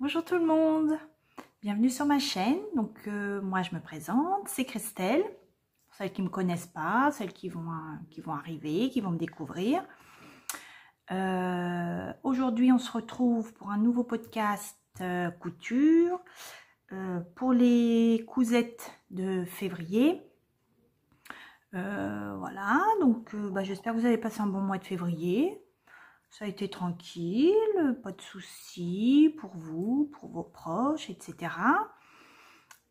Bonjour tout le monde, bienvenue sur ma chaîne. Donc moi je me présente, c'est Christelle. Pour celles qui ne me connaissent pas, celles qui vont arriver, qui vont me découvrir. Aujourd'hui on se retrouve pour un nouveau podcast couture pour les cousettes de février. Voilà, donc j'espère que vous avez passé un bon mois de février. Ça a été tranquille, pas de soucis pour vous, pour vos proches, etc.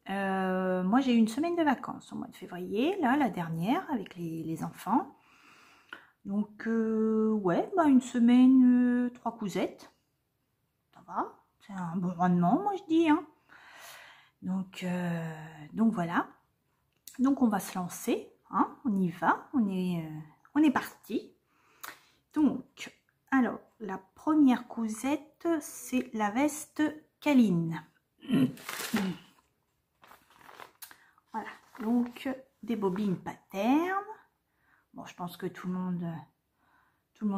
Moi, j'ai eu une semaine de vacances au mois de février, là, la dernière, avec les enfants. Donc, ouais, une semaine, 3 cousettes. Ça va, c'est un bon rendement, moi, je dis. Hein. Donc voilà. Donc, on va se lancer. Hein, on y va, on est parti. Donc, alors, la première cousette, c'est la veste câline. Voilà, donc des bobines pattern. Bon, je pense que tout le monde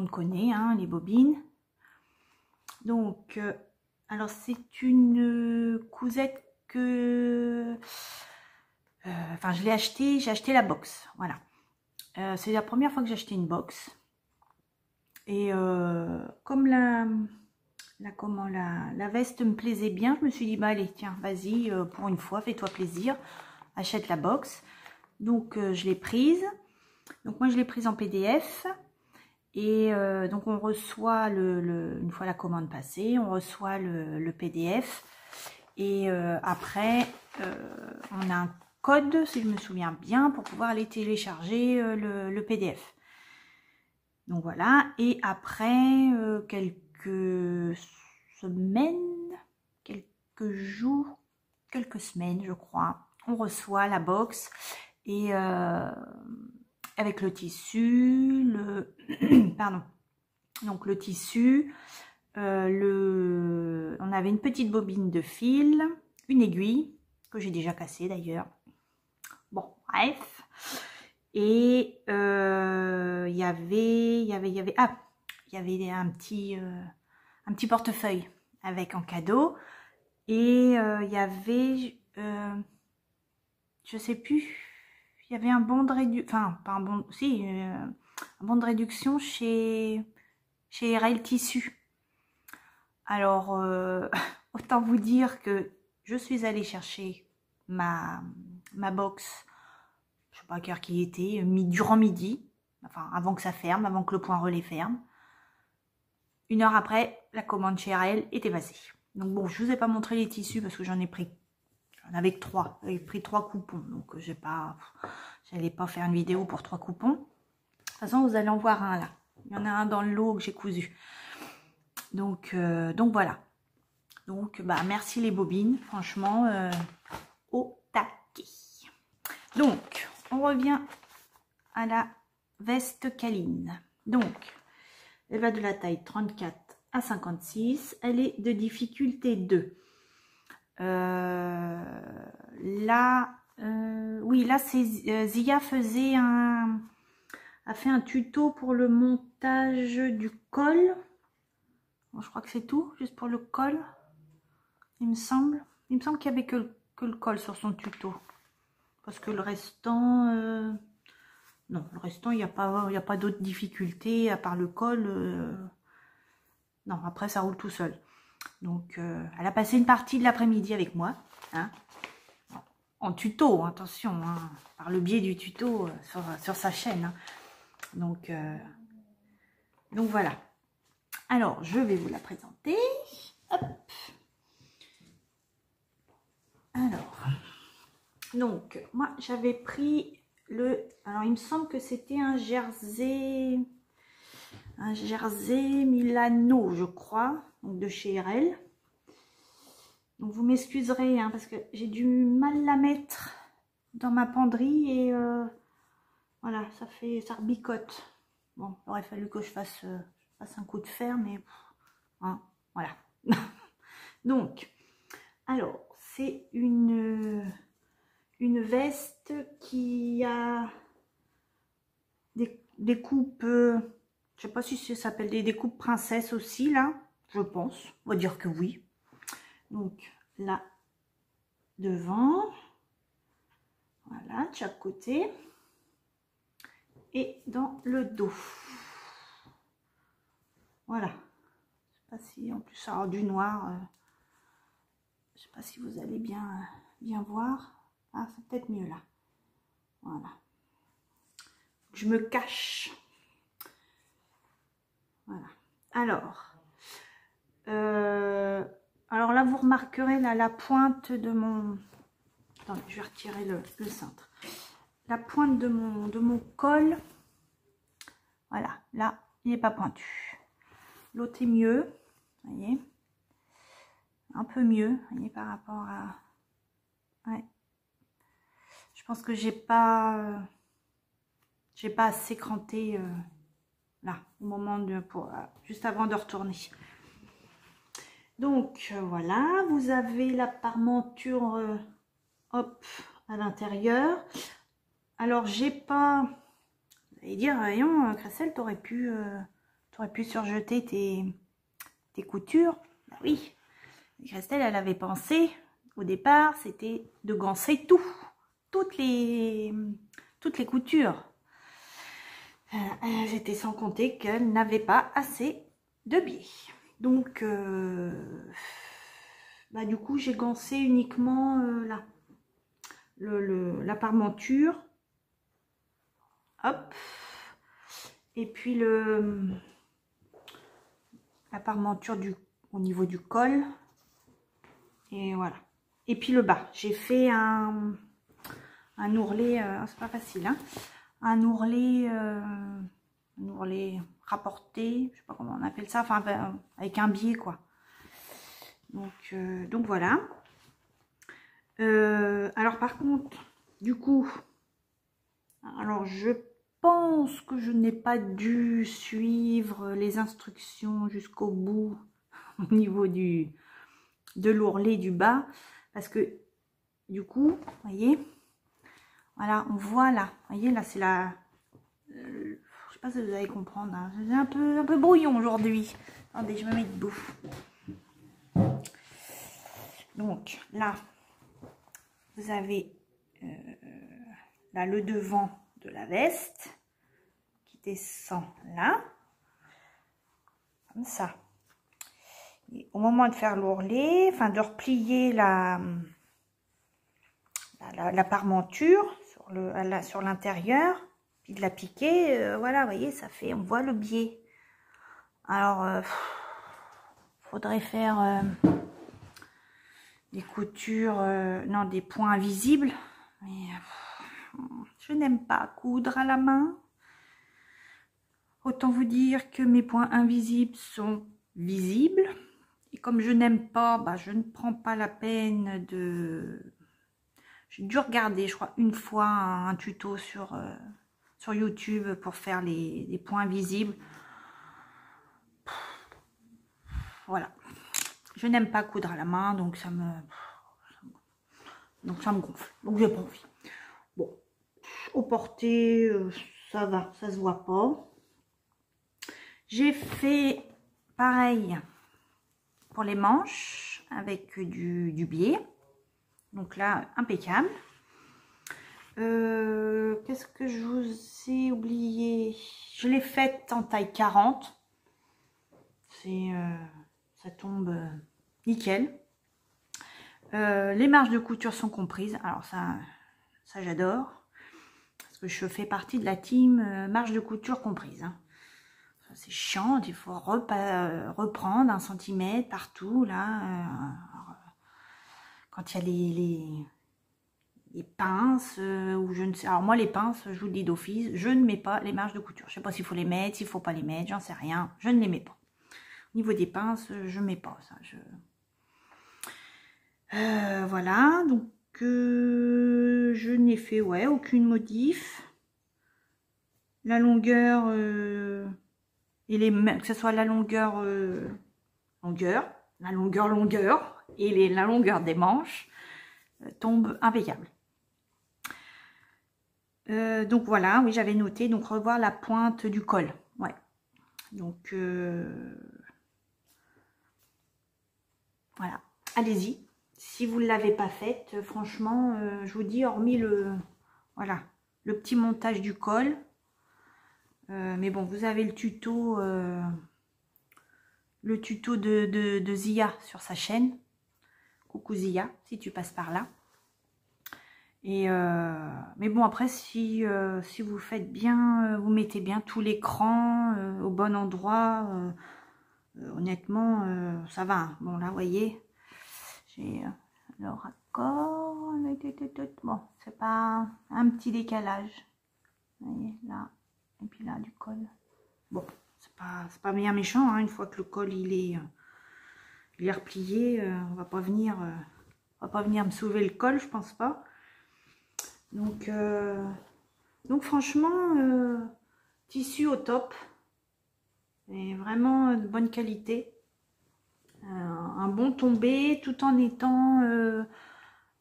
connaît hein, les bobines. Donc, alors c'est une cousette que... Enfin, j'ai acheté la box, voilà. C'est la première fois que j'ai acheté une box. Et comme la veste me plaisait bien, je me suis dit, bah allez, tiens, vas-y, pour une fois, fais-toi plaisir, achète la box. Donc, je l'ai prise. Donc, moi, je l'ai prise en PDF. Et donc, on reçoit, une fois la commande passée, on reçoit le PDF. Et après, on a un code, si je me souviens bien, pour pouvoir aller télécharger le PDF. Donc voilà, et après quelques semaines, quelques jours, quelques semaines je crois, on reçoit la box et avec le tissu, pardon, donc le tissu, on avait une petite bobine de fil, une aiguille que j'ai déjà cassée d'ailleurs. Bon, bref. Et il y avait un petit portefeuille avec un cadeau. Et il y avait, je sais plus, il y avait un bon de réduction, enfin, pas un bon, si, un bon de réduction chez RL Tissu. Alors, autant vous dire que je suis allée chercher ma box. Je sais pas à quelle heure qu'il était, durant midi, enfin avant que ça ferme, avant que le point relais ferme. 1 heure après, la commande chez RL était passée. Donc bon, je vous ai pas montré les tissus parce que j'en avais que 3. J'avais pris 3 coupons, donc j'allais pas faire une vidéo pour 3 coupons. De toute façon, vous allez en voir un là. Il y en a un dans le lot que j'ai cousu. Donc voilà. Donc merci les bobines, franchement, au taquet. Donc, on revient à la veste câline. Donc, elle va de la taille 34 à 56. Elle est de difficulté 2. Oui, là, c'est Zia a fait un tuto pour le montage du col. Bon, je crois que c'est tout, juste pour le col, il me semble. Il me semble qu'il n'y avait que le col sur son tuto. Parce que le restant, non, le restant, il n'y a pas d'autres difficultés à part le col. Non, après, ça roule tout seul. Donc, elle a passé une partie de l'après-midi avec moi. Hein, en tuto, attention, hein, par le biais du tuto sur sa chaîne. Hein. Donc voilà. Alors, je vais vous la présenter. Hop. Alors... Donc, moi, j'avais pris alors, il me semble que c'était un jersey Milano, je crois, donc de chez RL. Donc, vous m'excuserez, hein, parce que j'ai du mal la mettre dans ma penderie et voilà, ça rebicote. Bon, il aurait fallu que je fasse un coup de fer, mais hein, voilà. Donc, alors, c'est une veste qui a des coupes, je sais pas si ça s'appelle des coupes princesse aussi là, je pense, on va dire que oui. Donc là, devant. Voilà, de chaque côté. Et dans le dos. Voilà. Je sais pas si en plus alors du noir. Je sais pas si vous allez bien voir. Ah, c'est peut-être mieux là. Voilà. Je me cache. Voilà. Alors là, vous remarquerez là, la pointe de mon... Attendez, je vais retirer le cintre. La pointe de mon col. Voilà, là, il n'est pas pointu. L'autre est mieux. Vous voyez, un peu mieux, vous voyez, par rapport à... Ouais. Je pense que j'ai pas assez cranté là, au moment de... juste avant de retourner. Donc, voilà, vous avez la parmenture, hop, à l'intérieur. Alors, j'ai pas... Vous allez dire, voyons, Christelle, t'aurais pu surjeter tes coutures. Ben oui, Christelle, elle avait pensé, au départ, c'était de ganser toutes les coutures. J'étais sans compter qu'elle n'avait pas assez de biais. Donc, bah, du coup, j'ai gansé uniquement là, la parmenture. Hop. Et puis la parmenture au niveau du col. Et voilà. Et puis le bas. J'ai fait un ourlet, c'est pas facile, hein. Un ourlet rapporté, je sais pas comment on appelle ça, enfin avec un biais quoi. Donc voilà. Alors par contre, du coup, alors je pense que je n'ai pas dû suivre les instructions jusqu'au bout au niveau de l'ourlet du bas, parce que du coup, vous voyez, voilà, on voit là, vous voyez là, c'est la, je sais pas si vous allez comprendre, hein, c'est un peu brouillon aujourd'hui. Attendez, je me mets debout. Donc là, vous avez là le devant de la veste qui descend là, comme ça. Et au moment de faire l'ourlet, enfin de replier la parmenture sur l'intérieur, puis de la piquer, voilà, vous voyez, ça fait, on voit le biais. Alors, faudrait faire des coutures, non, des points invisibles, mais je n'aime pas coudre à la main. Autant vous dire que mes points invisibles sont visibles. Et comme je n'aime pas, bah, je ne prends pas la peine de... J'ai dû regarder, je crois, une fois un tuto sur YouTube pour faire les points visibles. Voilà. Je n'aime pas coudre à la main, donc ça me gonfle. Donc j'ai pas envie. Bon, au porté, ça va, ça se voit pas. J'ai fait pareil pour les manches avec du biais. Donc là, impeccable. Qu'est-ce que je vous ai oublié? Je l'ai faite en taille 40. Ça tombe nickel. Les marges de couture sont comprises. Alors ça j'adore. Parce que je fais partie de la team marge de couture comprise. Hein. C'est chiant, il faut reprendre 1 cm partout là. Quand il y a les pinces ou je ne sais. Alors moi les pinces, je vous le dis d'office, je ne mets pas les marges de couture. Je ne sais pas s'il faut les mettre, s'il ne faut pas les mettre, j'en sais rien. Je ne les mets pas. Au niveau des pinces, je ne mets pas ça. Voilà, donc je n'ai fait aucune modif. La longueur et que ce soit la longueur la longueur et la longueur des manches tombe impeccable. Donc voilà, oui, j'avais noté, donc revoir la pointe du col. Ouais. Donc voilà. allez-y. Si vous ne l'avez pas faite, franchement, je vous dis, hormis voilà, le petit montage du col. Mais bon, vous avez le tuto de Zia sur sa chaîne. Coucou Zia, si tu passes par là. Et mais bon, après, si vous faites bien, vous mettez bien tout l'écran au bon endroit, honnêtement, ça va. Hein. Bon, là, vous voyez, j'ai le raccord. Bon, c'est pas un petit décalage. Vous voyez, là, et puis là, du col. Bon, c'est pas bien méchant, hein, une fois que le col, il est replié, on va pas venir me sauver le col, je pense pas. Donc franchement, tissu au top. Et vraiment de bonne qualité. Un bon tombé, tout en étant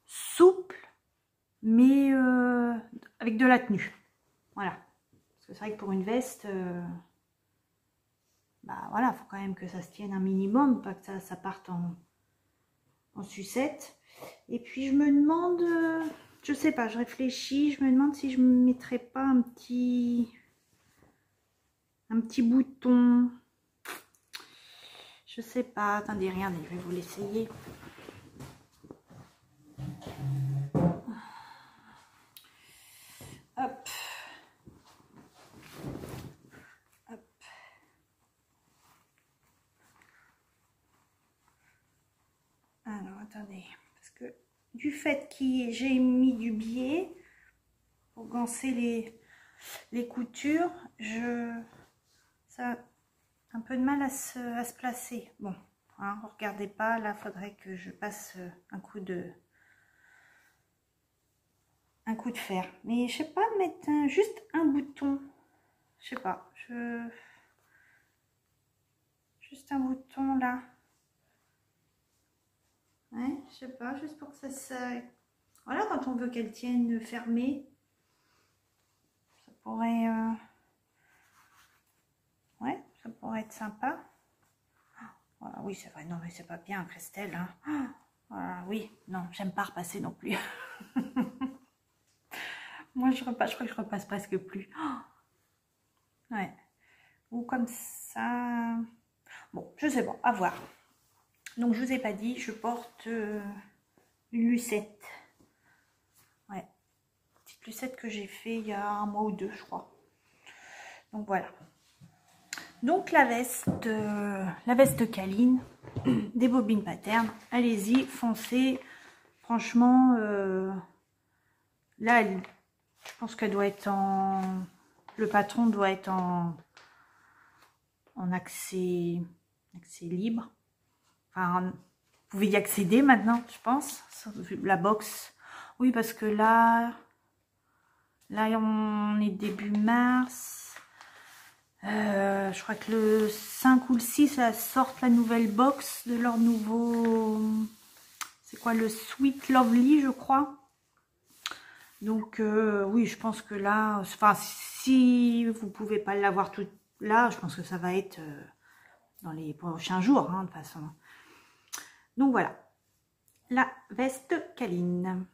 souple, mais avec de la tenue. Voilà. Parce que c'est vrai que pour une veste, bah voilà, faut quand même que ça se tienne un minimum, pas que ça parte en sucette. Et puis je me demande, je sais pas, je réfléchis, je me demande si je me mettrais pas un petit bouton. Je sais pas, attendez, regardez, je vais vous l'essayer. Hop. Hop. Alors, attendez, parce que du fait que j'ai mis du biais pour gancer les coutures, ça a un peu de mal à se placer. Bon, hein, regardez pas, là, faudrait que je passe un coup de fer. Mais je sais pas, mettre juste un bouton. Je sais pas, juste un bouton là. Ouais, je sais pas, juste pour que ça... Voilà, quand on veut qu'elle tienne fermée, ça pourrait... Ouais, ça pourrait être sympa. Voilà, oui, c'est vrai, non, mais c'est pas bien, Christelle. Hein. Voilà, oui, non, j'aime pas repasser non plus. Moi, je crois que je repasse presque plus. Ouais. Ou comme ça. Bon, je sais pas, à voir. Donc, je vous ai pas dit, je porte une lucette. Ouais. Petite lucette que j'ai fait il y a un mois ou deux, je crois. Donc, voilà. Donc, la veste Caline, des bobines Pattern. Allez-y, foncez. Franchement, là, je pense qu'elle doit être en... Le patron doit être en accès libre. Enfin, vous pouvez y accéder maintenant, je pense. La box. Oui, parce que là, on est début mars. Je crois que le 5 ou le 6, ça sort la nouvelle box de leur nouveau... C'est quoi, le Sweet Lovely, je crois. Donc, oui, je pense que là... Enfin, si vous ne pouvez pas l'avoir tout là, je pense que ça va être dans les prochains jours, hein, de toute façon. Donc, voilà. La veste Caline.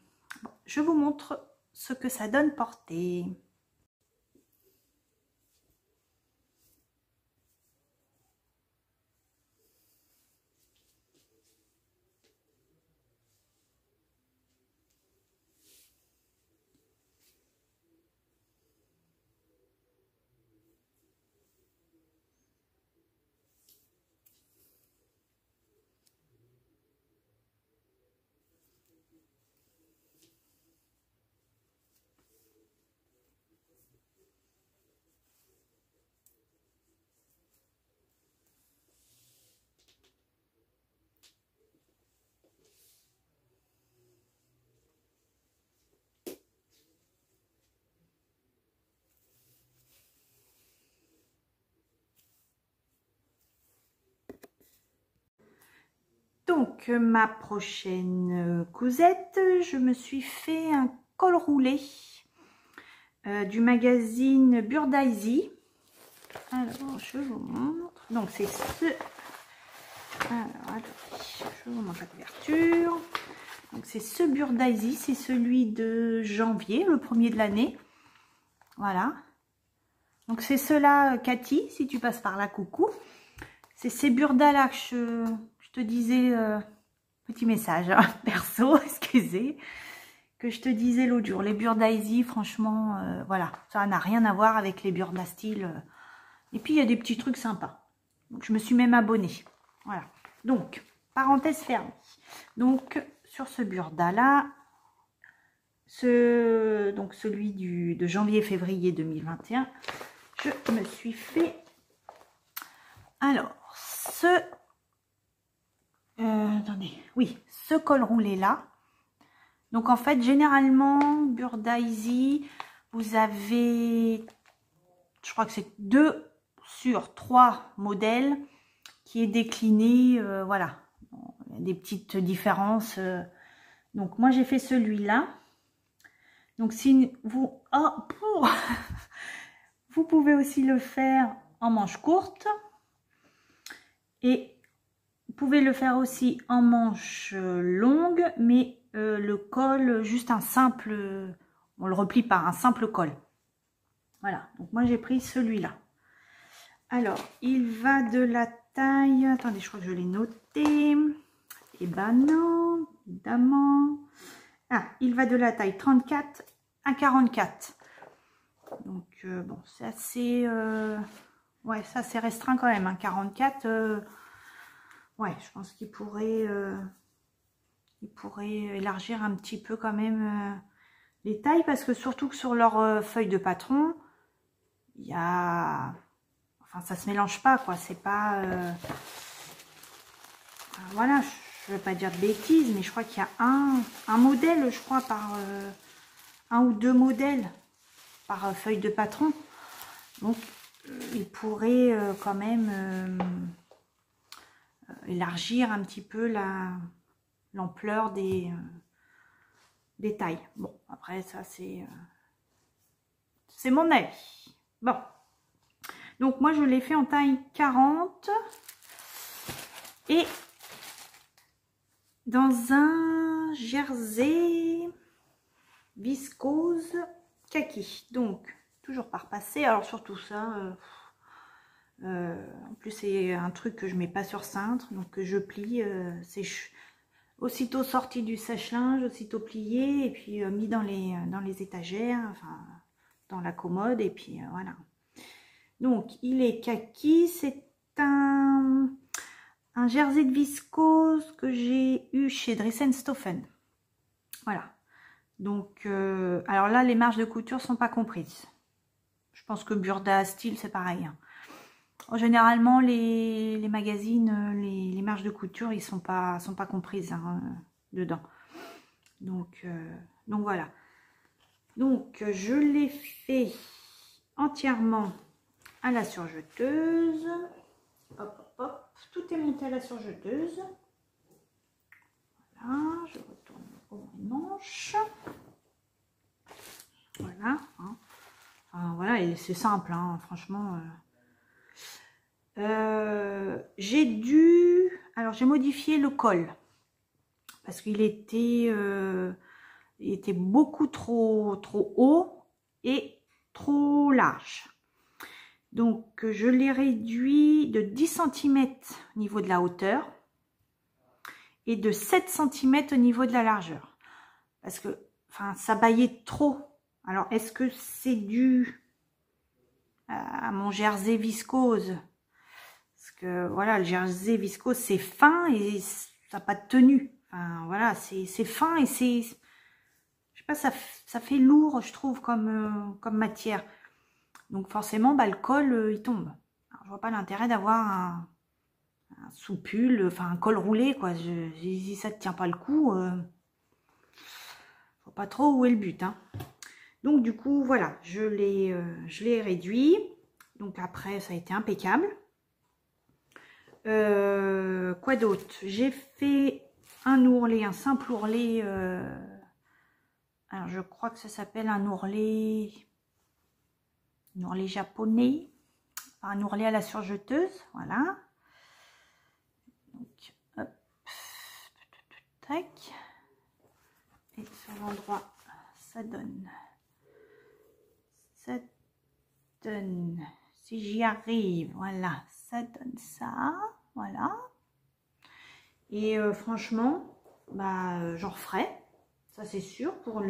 Bon, je vous montre ce que ça donne portée. Donc, ma prochaine cousette, je me suis fait un col roulé du magazine Burdaisy. Alors, je vous montre. Donc, c'est Alors, attendez, je vous montre la couverture. Donc, c'est ce Burdaisy, c'est celui de janvier, le premier de l'année. Voilà. Donc, c'est ceux-là, Cathy, si tu passes par là, coucou. C'est ces Burdas-là que je te disais, petit message, hein, perso, excusez, que je te disais l'autre jour. Les Burdaisy, franchement, voilà, ça n'a rien à voir avec les Burda style. Et puis, il y a des petits trucs sympas. Donc, je me suis même abonnée. Voilà. Donc, parenthèse fermée. Donc, sur ce Burda-là, donc celui de janvier-février 2021, je me suis fait... Alors, attendez, oui, ce col roulé-là. Donc, en fait, généralement, Burdaisy, vous avez, je crois que c'est 2 sur 3 modèles qui est décliné, voilà. Il y a des petites différences. Donc, moi, j'ai fait celui-là. Donc, si vous... Oh, vous pouvez aussi le faire en manche courte. Et vous pouvez le faire aussi en manche longue, mais le col, juste un simple... On le replie par un simple col. Voilà. Donc, moi, j'ai pris celui-là. Alors, il va de la taille... Attendez, je crois que je l'ai noté. Eh ben non, évidemment. Ah, il va de la taille 34 à 44. Donc, bon, c'est assez... ouais, ça, c'est restreint quand même. Hein. 44, ouais, je pense qu'il pourrait élargir un petit peu quand même les tailles. Parce que surtout que sur leur feuille de patron, il y a... Enfin, ça se mélange pas, quoi. C'est pas... voilà, je ne veux pas dire de bêtises, mais je crois qu'il y a un modèle, je crois, par... 1 ou 2 modèles par feuille de patron. Donc, il pourrait quand même élargir un petit peu l'ampleur des tailles. Bon, après, ça, c'est mon avis. Bon. Donc, moi, je l'ai fait en taille 40. Et dans un jersey viscose kaki. Donc, toujours par passer. Alors, surtout ça... en plus, c'est un truc que je mets pas sur cintre, donc que je plie. C'est aussitôt sorti du sèche-linge, aussitôt plié, et puis mis dans les étagères, enfin dans la commode, et puis voilà. Donc, il est kaki. C'est un jersey de viscose que j'ai eu chez Dress & Stophen. Voilà. Donc, alors là, les marges de couture sont pas comprises. Je pense que Burda Style, c'est pareil. Hein. Généralement, les magazines, les marges de couture, ils sont pas comprises hein, dedans. Donc voilà. Donc, je l'ai fait entièrement à la surjeteuse. Hop, hop, hop. Tout est monté à la surjeteuse. Voilà, je retourne au manche. Voilà. Hein. Enfin, voilà, et c'est simple, hein, franchement... j'ai modifié le col parce qu'il était beaucoup trop haut et trop large. Donc je l'ai réduit de 10 cm au niveau de la hauteur et de 7 cm au niveau de la largeur parce que enfin ça baillait trop. Alors est-ce que c'est dû à mon jersey viscose? Parce que voilà, le jersey viscose c'est fin et ça n'a pas de tenue. Enfin voilà, c'est fin et c'est, je sais pas, ça fait lourd, je trouve, comme matière. Donc forcément, bah, le col il tombe. Alors, je vois pas l'intérêt d'avoir un sous-pull, enfin un col roulé quoi. Si ça ne tient pas le coup, je vois pas trop où est le but. Hein. Donc du coup voilà, je l'ai réduit. Donc après ça a été impeccable. Quoi d'autre? J'ai fait un ourlet, un simple ourlet. Alors je crois que ça s'appelle un ourlet japonais. Un ourlet à la surjeteuse, voilà. Donc, hop, tac. Et sur l'endroit, ça donne, si j'y arrive, voilà, ça donne ça, voilà. Et franchement, bah, j'en referai, ça c'est sûr, pour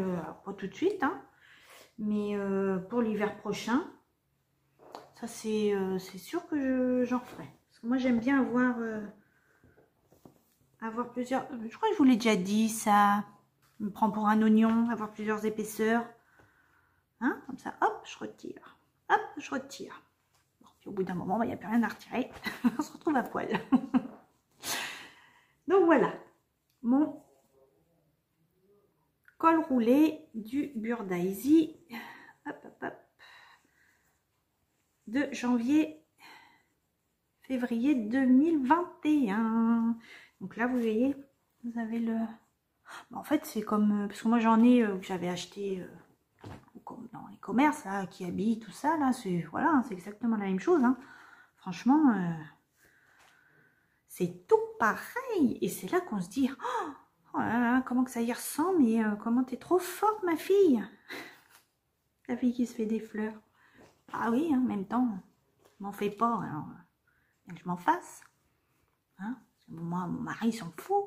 pas tout de suite, hein, mais pour l'hiver prochain, ça c'est sûr que j'en referai. Parce que moi j'aime bien avoir plusieurs, je crois que je vous l'ai déjà dit, ça me prend pour un oignon, avoir plusieurs épaisseurs, hein, comme ça, hop, je retire, hop, je retire. Bon, puis au bout d'un moment, il n'y a plus rien à retirer, on se retrouve à poil. Donc voilà, mon col roulé du Burdaisy, hop, hop, hop, de février 2021. Donc là, vous voyez, vous avez le... En fait, c'est comme... Parce que moi, j'en ai que j'avais acheté dans les commerces, là, qui habillent tout ça, là. Voilà, c'est exactement la même chose. Hein. Franchement, c'est tout pareil. Et c'est là qu'on se dit... Oh là là, comment que ça y ressemble, mais comment t'es trop forte, ma fille. La fille qui se fait des fleurs. Ah oui, en même temps, je m'en fais pas, alors je m'en fasse. Hein? Moi, mon mari s'en fout.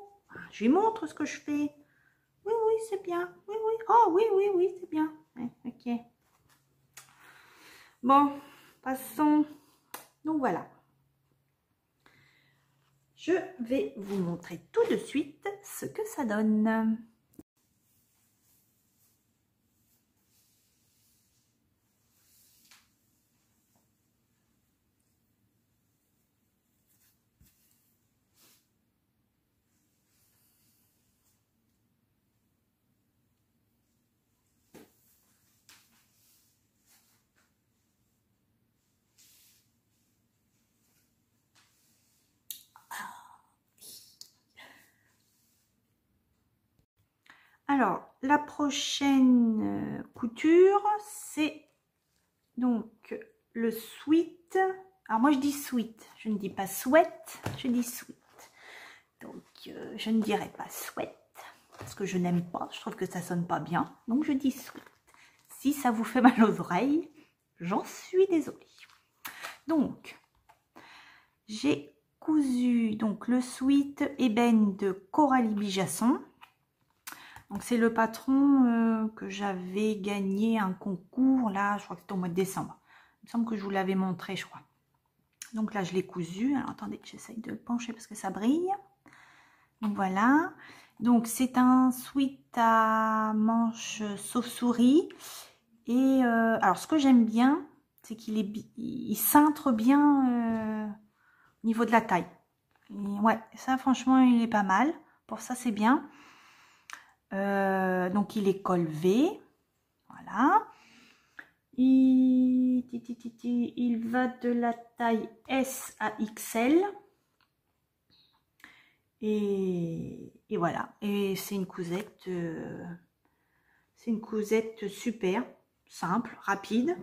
Je lui montre ce que je fais. Oui, oui, c'est bien. Oui, oui. Oh, oui, oui, oui, c'est bien. Ouais, ok. Bon, passons. Donc voilà. Je vais vous montrer tout de suite ce que ça donne. Alors, la prochaine couture, c'est donc le sweat. Alors moi, je dis sweat, je ne dis pas sweat, je dis sweat. Donc, je ne dirais pas sweat, parce que je n'aime pas, je trouve que ça sonne pas bien. Donc, je dis sweat. Si ça vous fait mal aux oreilles, j'en suis désolée. Donc, j'ai cousu donc le sweat ébène de Coralie Bijasson. Donc c'est le patron que j'avais gagné un concours, là, je crois que c'était au mois de décembre. Il me semble que je vous l'avais montré, je crois. Donc là, je l'ai cousu. Alors attendez, j'essaye de le pencher parce que ça brille. Donc voilà. Donc c'est un sweat à manches chauve-souris. Et alors ce que j'aime bien, c'est il cintre bien au niveau de la taille. Et ouais, ça franchement, il est pas mal. Pour ça, c'est bien. Donc il est col V, voilà. Il va de la taille S à XL. Et voilà. Et c'est une cousette, super, simple, rapide.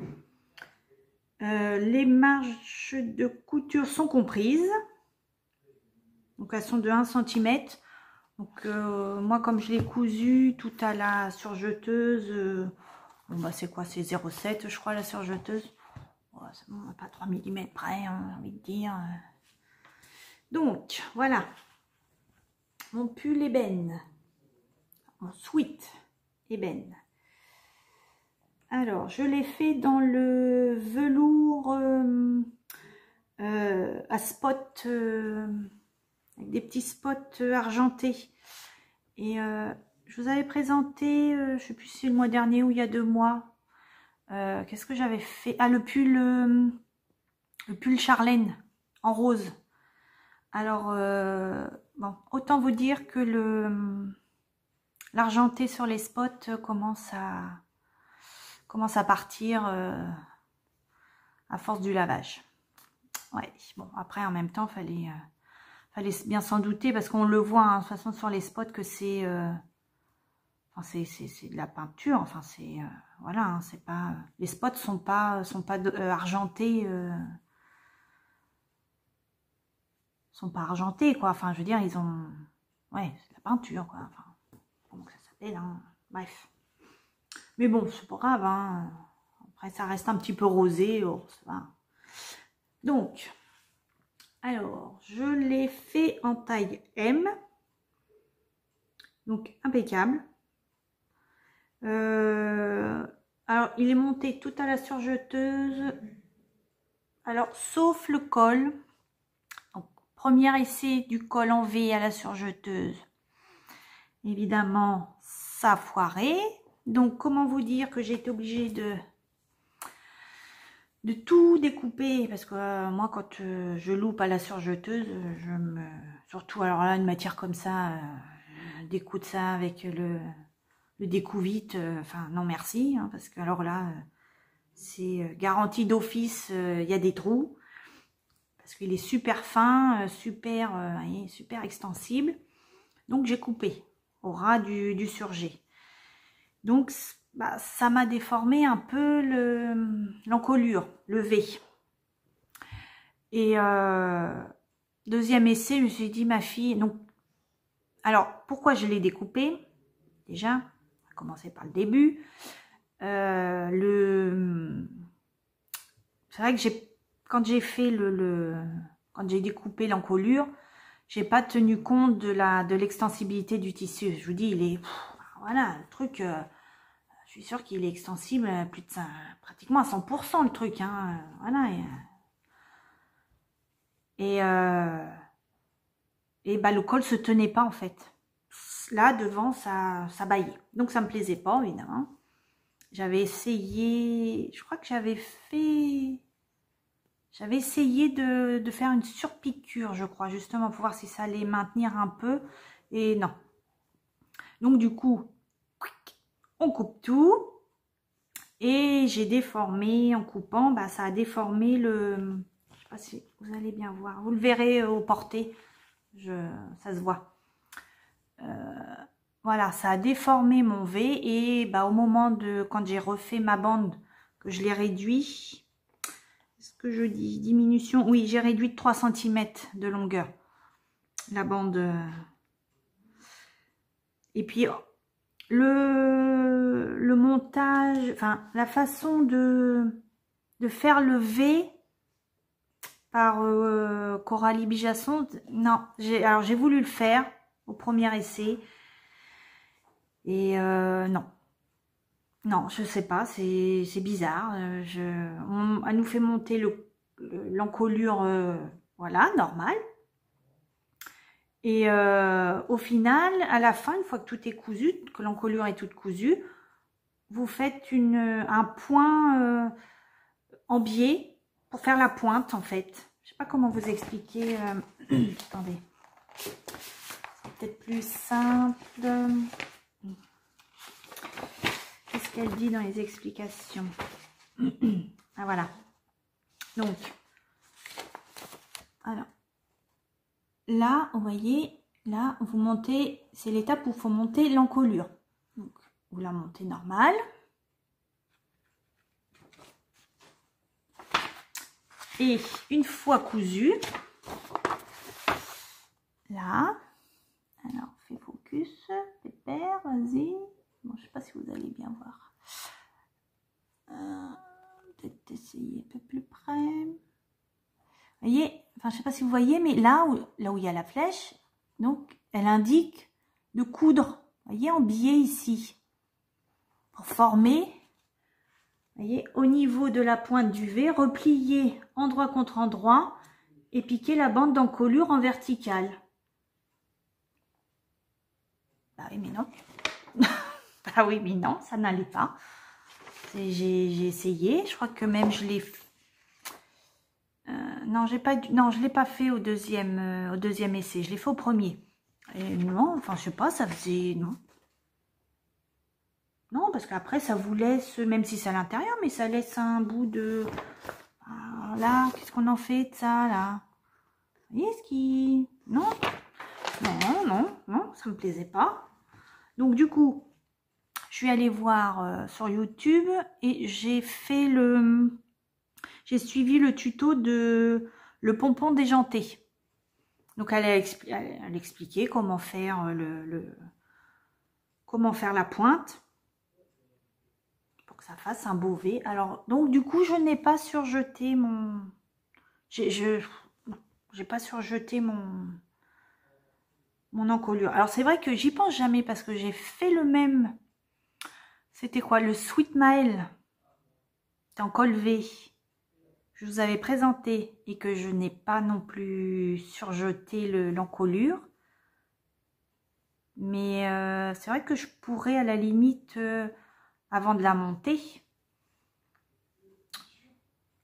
Les marges de couture sont comprises. Donc elles sont de 1 cm. Donc moi comme je l'ai cousu tout à la surjeteuse, bon, bah, c'est quoi, c'est 0,7 je crois la surjeteuse. Oh, bon, pas 3 mm près, hein, j'ai envie de dire. Donc voilà, mon pull ébène, mon sweat ébène. Alors je l'ai fait dans le velours à spot, avec des petits spots argentés. Et je vous avais présenté, je ne sais plus si c'est le mois dernier ou il y a 2 mois, qu'est-ce que j'avais fait? Ah, le pull Charlène en rose. Alors, bon, autant vous dire que l'argenté sur les spots commence à partir à force du lavage. Ouais, bon, après en même temps, fallait bien s'en douter parce qu'on le voit hein, de toute façon sur les spots que c'est enfin, c'est de la peinture, enfin c'est voilà, hein, c'est pas, les spots sont pas argentés sont pas argentés, quoi. Enfin, je veux dire, ils ont... Ouais, c'est de la peinture, quoi. Enfin, comment que ça s'appelle, hein. Bref. Mais bon, c'est pas grave, hein. Après, ça reste un petit peu rosé. Oh, ça va. Donc, alors, je l'ai fait en taille M. Donc, impeccable. Alors, il est monté tout à la surjeteuse. Alors, sauf le col. Donc, premier essai du col en V à la surjeteuse. Évidemment, ça a foiré. Donc, comment vous dire que j'ai été obligée de tout découper, parce que moi, quand je loupe à la surjeteuse, je me... Surtout, alors là, une matière comme ça, découdre ça avec le découpe-vite, enfin, non merci, hein, parce que alors là, c'est garantie d'office, il y a des trous, parce qu'il est super fin, super extensible. Donc, j'ai coupé au ras du surjet. Donc, bah, ça m'a déformé un peu l'encolure, le V. Et deuxième essai, je me suis dit, ma fille, donc, alors, pourquoi je l'ai découpé? Déjà, on va commencer par le début. C'est vrai que quand j'ai fait quand j'ai découpé l'encolure, j'ai pas tenu compte de l'extensibilité du tissu. Je vous dis, il est, voilà, le truc... je suis sûre qu'il est extensible à plus de pratiquement à 100% le truc, hein. Voilà. Et bah, le col se tenait pas en fait. Là devant ça baillait. Donc ça me plaisait pas évidemment. J'avais essayé, je crois que j'avais essayé de faire une surpiqûre, je crois, justement pour voir si ça allait maintenir un peu. Et non. Donc du coup, on coupe tout. Et j'ai déformé en coupant, bah, ça a déformé le... Je sais pas si vous allez bien voir. Vous le verrez au porté. Ça se voit. Voilà, ça a déformé mon V. Et bah, au moment quand j'ai refait ma bande, que je l'ai réduit. Est-ce que je dis diminution? Oui, j'ai réduit de 3 cm de longueur. La bande. Et puis... Le montage, enfin la façon de faire le V par Coralie Bijasson, non, j'ai voulu le faire au premier essai et non, je sais pas, c'est bizarre. Elle nous fait monter l'encolure, voilà, normal. Et au final, à la fin, une fois que tout est cousu, que l'encolure est toute cousue, vous faites un point en biais pour faire la pointe en fait. Je sais pas comment vous expliquer. Attendez, c'est peut-être plus simple. Qu'est-ce qu'elle dit dans les explications? Ah voilà. Donc, alors. Là, vous voyez, là, vous montez, c'est l'étape où il faut monter l'encolure. Donc, vous la montez normale. Et une fois cousu, là, alors, fais focus, pépère, vas-y. Bon, je ne sais pas si vous allez bien voir. Peut-être essayer un peu plus près. Vous voyez, enfin je sais pas si vous voyez, mais là où il y a la flèche, donc elle indique de coudre, vous voyez, en biais ici, pour former, vous voyez, au niveau de la pointe du V, replier endroit contre endroit et piquer la bande d'encolure en verticale. Bah oui, mais non. Bah oui, mais non, ça n'allait pas. J'ai essayé, je crois que même je l'ai fait. Non, je l'ai pas fait au deuxième essai. Je l'ai fait au premier. Et non, enfin, je sais pas, ça faisait... Non. Non, parce qu'après, ça vous laisse, même si c'est à l'intérieur, mais ça laisse un bout de... Alors là, qu'est-ce qu'on en fait de ça, là? Vous voyez ce qui... Non. Non, ça me plaisait pas. Donc, du coup, je suis allée voir sur YouTube et j'ai fait j'ai suivi le tuto de le pompon déjanté. Donc elle expliquait comment faire comment faire la pointe pour que ça fasse un beau V. Alors donc du coup je n'ai pas surjeté mon, j'ai pas surjeté mon encolure. Alors c'est vrai que j'y pense jamais parce que j'ai fait le même. C'était quoi, le Sweet Mael? C'était en col V. Je vous avais présenté et que je n'ai pas non plus surjeté l'encolure. Mais c'est vrai que je pourrais à la limite, avant de la monter,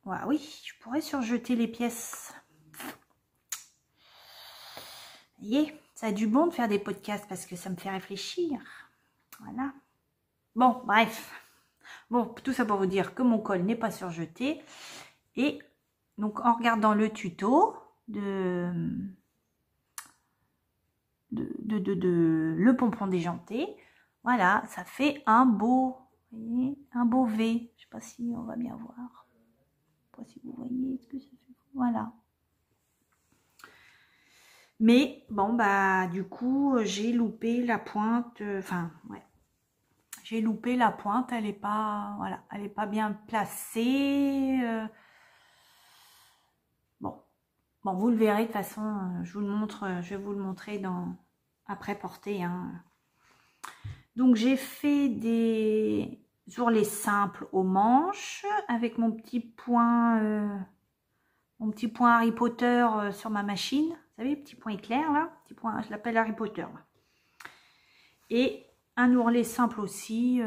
ouais, oui, je pourrais surjeter les pièces. Vous voyez, ça a du bon de faire des podcasts parce que ça me fait réfléchir. Voilà. Bon, bref. Bon, tout ça pour vous dire que mon col n'est pas surjeté. Et donc, en regardant le tuto le pompon déjanté, voilà, ça fait un beau, vous voyez, un beau V. Je sais pas si on va bien voir. Je sais pas si vous voyez ce que ça fait. Voilà. Mais bon, bah du coup, j'ai loupé la pointe. Enfin, ouais. J'ai loupé la pointe. Elle est pas, voilà, elle est pas bien placée. Bon, vous le verrez de toute façon. Je vous le montre. Je vais vous le montrer dans après portée. Hein. Donc j'ai fait des ourlets simples aux manches avec mon petit point Harry Potter sur ma machine. Vous savez, petit point éclair là, petit point, je l'appelle Harry Potter. Là. Et un ourlet simple aussi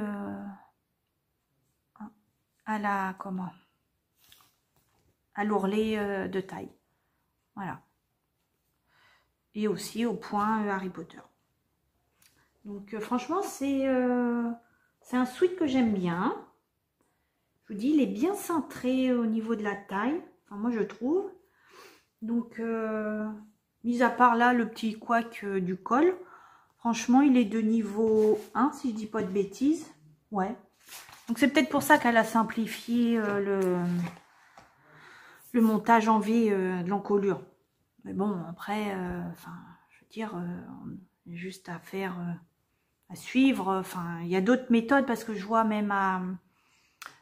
à la comment, à l'ourlet de taille. Voilà. Et aussi au point Harry Potter. Donc franchement, c'est un sweat que j'aime bien. Je vous dis, il est bien cintré au niveau de la taille. Enfin, moi, je trouve. Donc, mis à part là, le petit couac du col. Franchement, il est de niveau 1, si je dis pas de bêtises. Ouais. Donc, c'est peut-être pour ça qu'elle a simplifié le montage en V de l'encolure. Mais bon, après, enfin, je veux dire, on a juste à faire, à suivre. Enfin, il y a d'autres méthodes parce que je vois même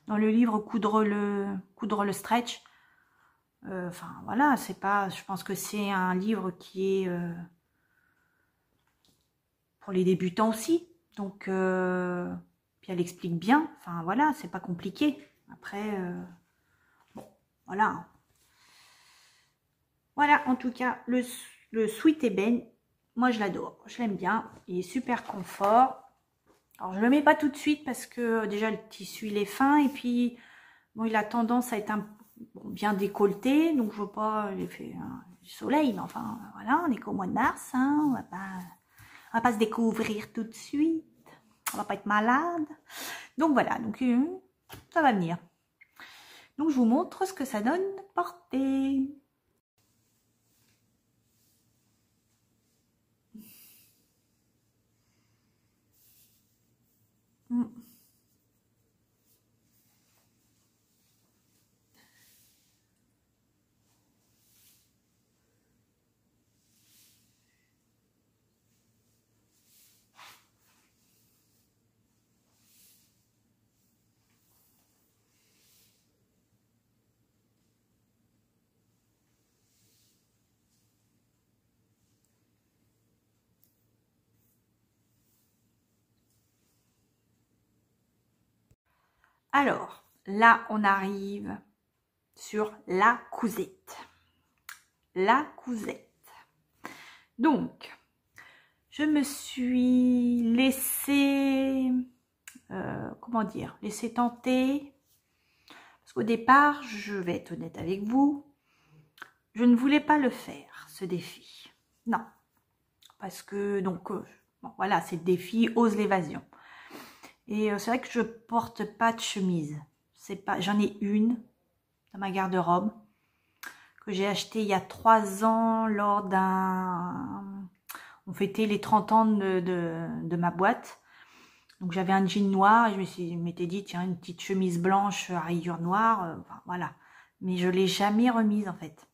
dans le livre coudre le stretch. Enfin, voilà, c'est pas. Je pense que c'est un livre qui est pour les débutants aussi. Donc, puis elle explique bien. Enfin, voilà, c'est pas compliqué. Après, bon, voilà. Voilà, en tout cas, le Sweet Eben, moi je l'adore. Je l'aime bien. Il est super confort. Alors, je le mets pas tout de suite parce que déjà le tissu il est fin et puis bon, il a tendance à être bien décolleté. Donc, je veux pas l'effet du soleil. Mais enfin, voilà, on est qu'au mois de mars. Hein, on va pas se découvrir tout de suite. On va pas être malade. Donc, voilà. Donc, ça va venir. Donc, je vous montre ce que ça donne porter. Alors, là, on arrive sur la cousette. La cousette. Donc, je me suis laissée, comment dire, laissée tenter. Parce qu'au départ, je vais être honnête avec vous, je ne voulais pas le faire, ce défi. Non. Parce que, donc, bon, voilà, c'est le défi Ose l'évasion. Et c'est vrai que je porte pas de chemise. J'en ai une dans ma garde-robe que j'ai achetée il y a 3 ans lors on fêtait les 30 ans de ma boîte. Donc j'avais un jean noir et je m'étais dit tiens, une petite chemise blanche à rayures noires, enfin, voilà. Mais je l'ai jamais remise en fait.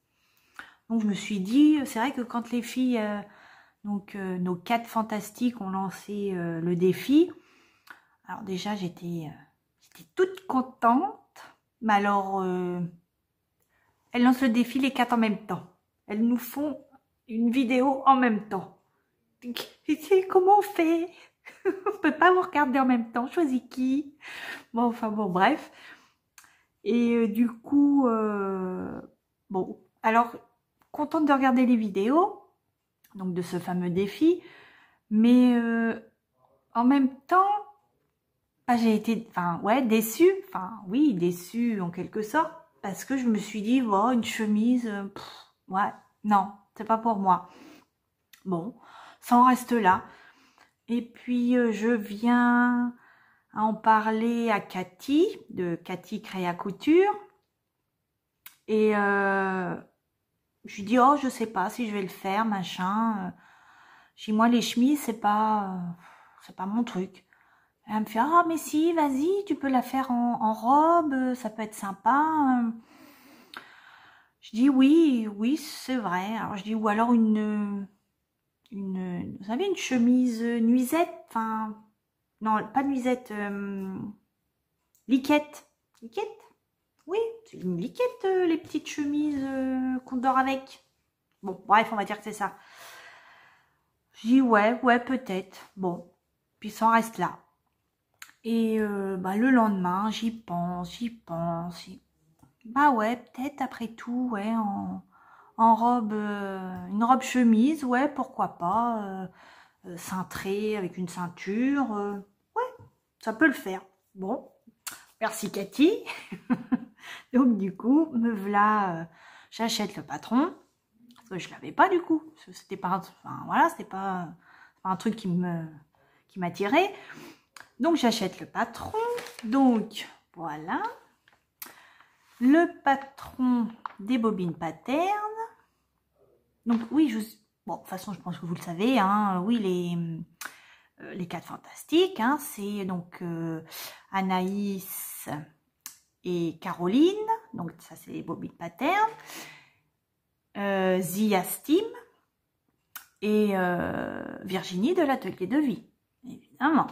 Donc je me suis dit, c'est vrai que quand les filles, nos 4 fantastiques ont lancé le défi, alors déjà j'étais toute contente, mais alors elles lancent le défi les 4 en même temps. Elles nous font une vidéo en même temps. Comment on fait? On peut pas vous regarder en même temps, choisis qui? Bon, enfin bon, bref. Et du coup, bon, alors, contente de regarder les vidéos, donc de ce fameux défi, mais en même temps, bah, j'ai été, enfin, ouais, déçue, enfin, oui, déçue en quelque sorte, parce que je me suis dit, oh, une chemise, ouais, non, c'est pas pour moi. Bon, ça en reste là. Et puis, je viens à en parler à Cathy, de Cathy Créa Couture. Et je lui dis, oh, je sais pas si je vais le faire, machin. Chez moi, les chemises, c'est pas mon truc. Elle me fait, ah, mais si, vas-y, tu peux la faire en robe, ça peut être sympa. Je dis, oui, oui, c'est vrai. Alors, je dis, ou alors vous savez, une chemise nuisette, enfin, non, pas nuisette, liquette. Liquette? Oui, c'est une liquette, les petites chemises qu'on dort avec. Bon, bref, on va dire que c'est ça. Je dis, ouais, peut-être. Bon, puis ça en reste là. Et bah, le lendemain, j'y pense. Bah ouais, peut-être après tout, ouais, en robe, une robe chemise, ouais, pourquoi pas, cintrée avec une ceinture, ouais, ça peut le faire. Bon, merci Cathy. Donc du coup, me voilà, j'achète le patron, parce que je l'avais pas du coup, c'était pas, enfin voilà, c'était pas un truc qui m'attirait. Donc j'achète le patron, donc voilà. Le patron des bobines pattern. Donc oui, bon, de toute façon, je pense que vous le savez, hein, oui, les 4 fantastiques, hein, c'est donc Anaïs et Caroline, donc ça c'est les bobines pattern, Zia Steam et Virginie de l'atelier de vie, évidemment.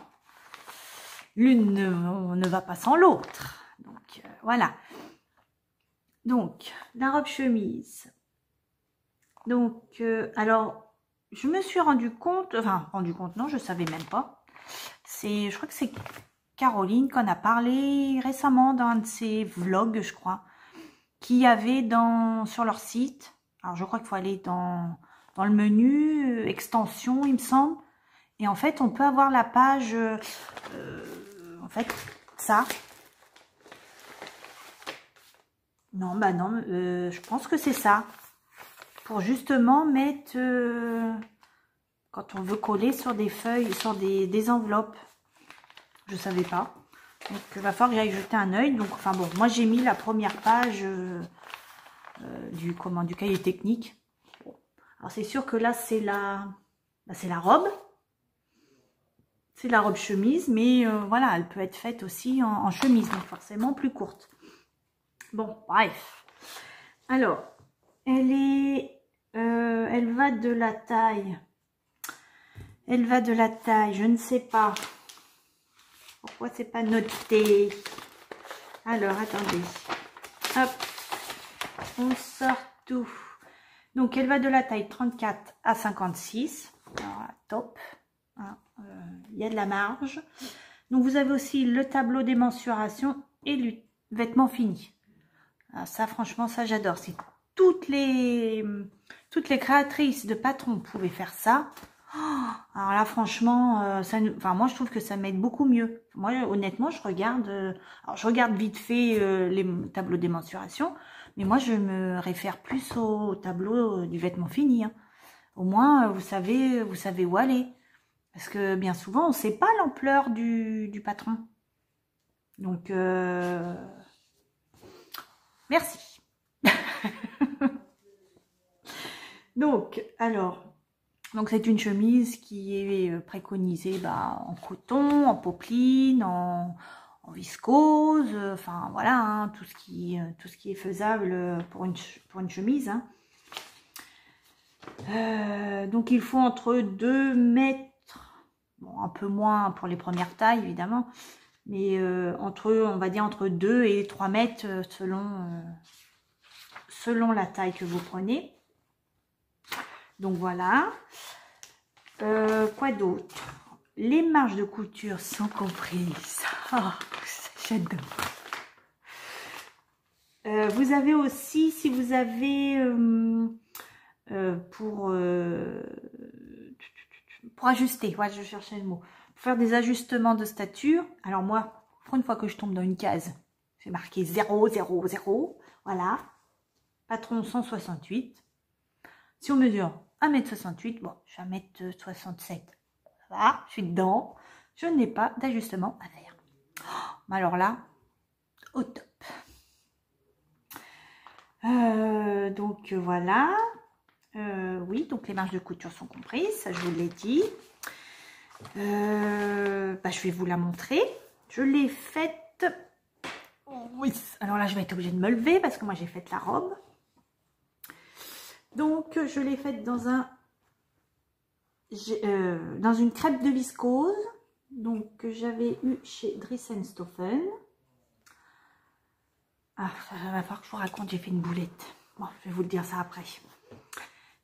L'une ne va pas sans l'autre, donc voilà. Donc, la robe chemise. Donc, alors, je me suis rendu compte, non, je savais même pas. Je crois que c'est Caroline qu'on a parlé récemment dans un de ses vlogs, je crois, qui avait sur leur site. Alors, je crois qu'il faut aller dans le menu extension, il me semble. Et en fait, on peut avoir la page, en fait, ça. Non, bah non, je pense que c'est ça. Pour justement mettre, quand on veut coller sur des feuilles, sur des enveloppes. Je ne savais pas. Donc, il va falloir que j'aille jeter un œil. Donc, enfin bon, moi j'ai mis la première page du cahier technique. Bon. Alors, c'est sûr que là, c'est la robe. C'est la robe chemise, mais voilà, elle peut être faite aussi en chemise, donc forcément plus courte. Bon, bref. Alors, elle va de la taille. Elle va de la taille, je ne sais pas. Pourquoi c'est pas noté? Alors, attendez. Hop. On sort tout. Donc, elle va de la taille 34 à 56. Alors, top. Il y a de la marge. Donc, vous avez aussi le tableau des mensurations et le vêtement fini. Alors, ça, franchement, ça, j'adore. Si toutes les créatrices de patrons pouvaient faire ça, alors là, franchement, moi, je trouve que ça m'aide beaucoup mieux. Moi, honnêtement, je regarde vite fait les tableaux des mensurations, mais moi, je me réfère plus au tableau du vêtement fini. Hein. Au moins, vous savez où aller. Parce que bien souvent, on ne sait pas l'ampleur du patron. Donc, merci. Donc, alors... Donc, c'est une chemise qui est préconisée en coton, en popeline, en viscose, enfin voilà, hein, tout ce qui est faisable pour une chemise. Hein. Donc il faut entre 2 mètres, bon, un peu moins pour les premières tailles évidemment, mais on va dire entre 2 et 3 mètres selon la taille que vous prenez. Donc voilà. Quoi d'autre? Les marges de couture sont comprises. Oh, j'adore. Vous avez aussi, si vous avez pour ajuster, ouais, je cherchais le mot, pour faire des ajustements de stature. Alors moi, pour une fois que je tombe dans une case, j'ai marqué 0, 0, 0, voilà, patron 168. Si on mesure 1m68, bon, je vais 1m67, voilà, je suis dedans, je n'ai pas d'ajustement à faire. Oh, alors là, au top. Donc voilà. Oui, donc les marges de couture sont comprises, ça je vous l'ai dit. Je vais vous la montrer. Je l'ai faite. Oui, alors là je vais être obligée de me lever parce que moi j'ai fait la robe. Donc je l'ai faite dans une crêpe de viscose, donc que j'avais eu chez Dries&Stoffen. Ah, ça va falloir que je vous raconte, j'ai fait une boulette. Bon, je vais vous le dire ça après.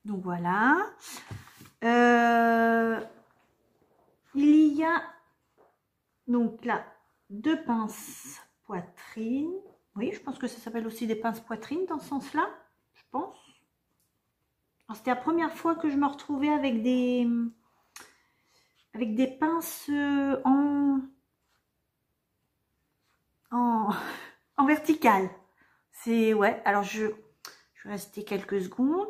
Donc voilà. Il y a donc là 2 pinces poitrine. Oui, je pense que ça s'appelle aussi des pinces poitrine dans ce sens-là, je pense. C'était la première fois que je me retrouvais avec des pinces en verticale. C'est ouais. Alors je vais rester quelques secondes.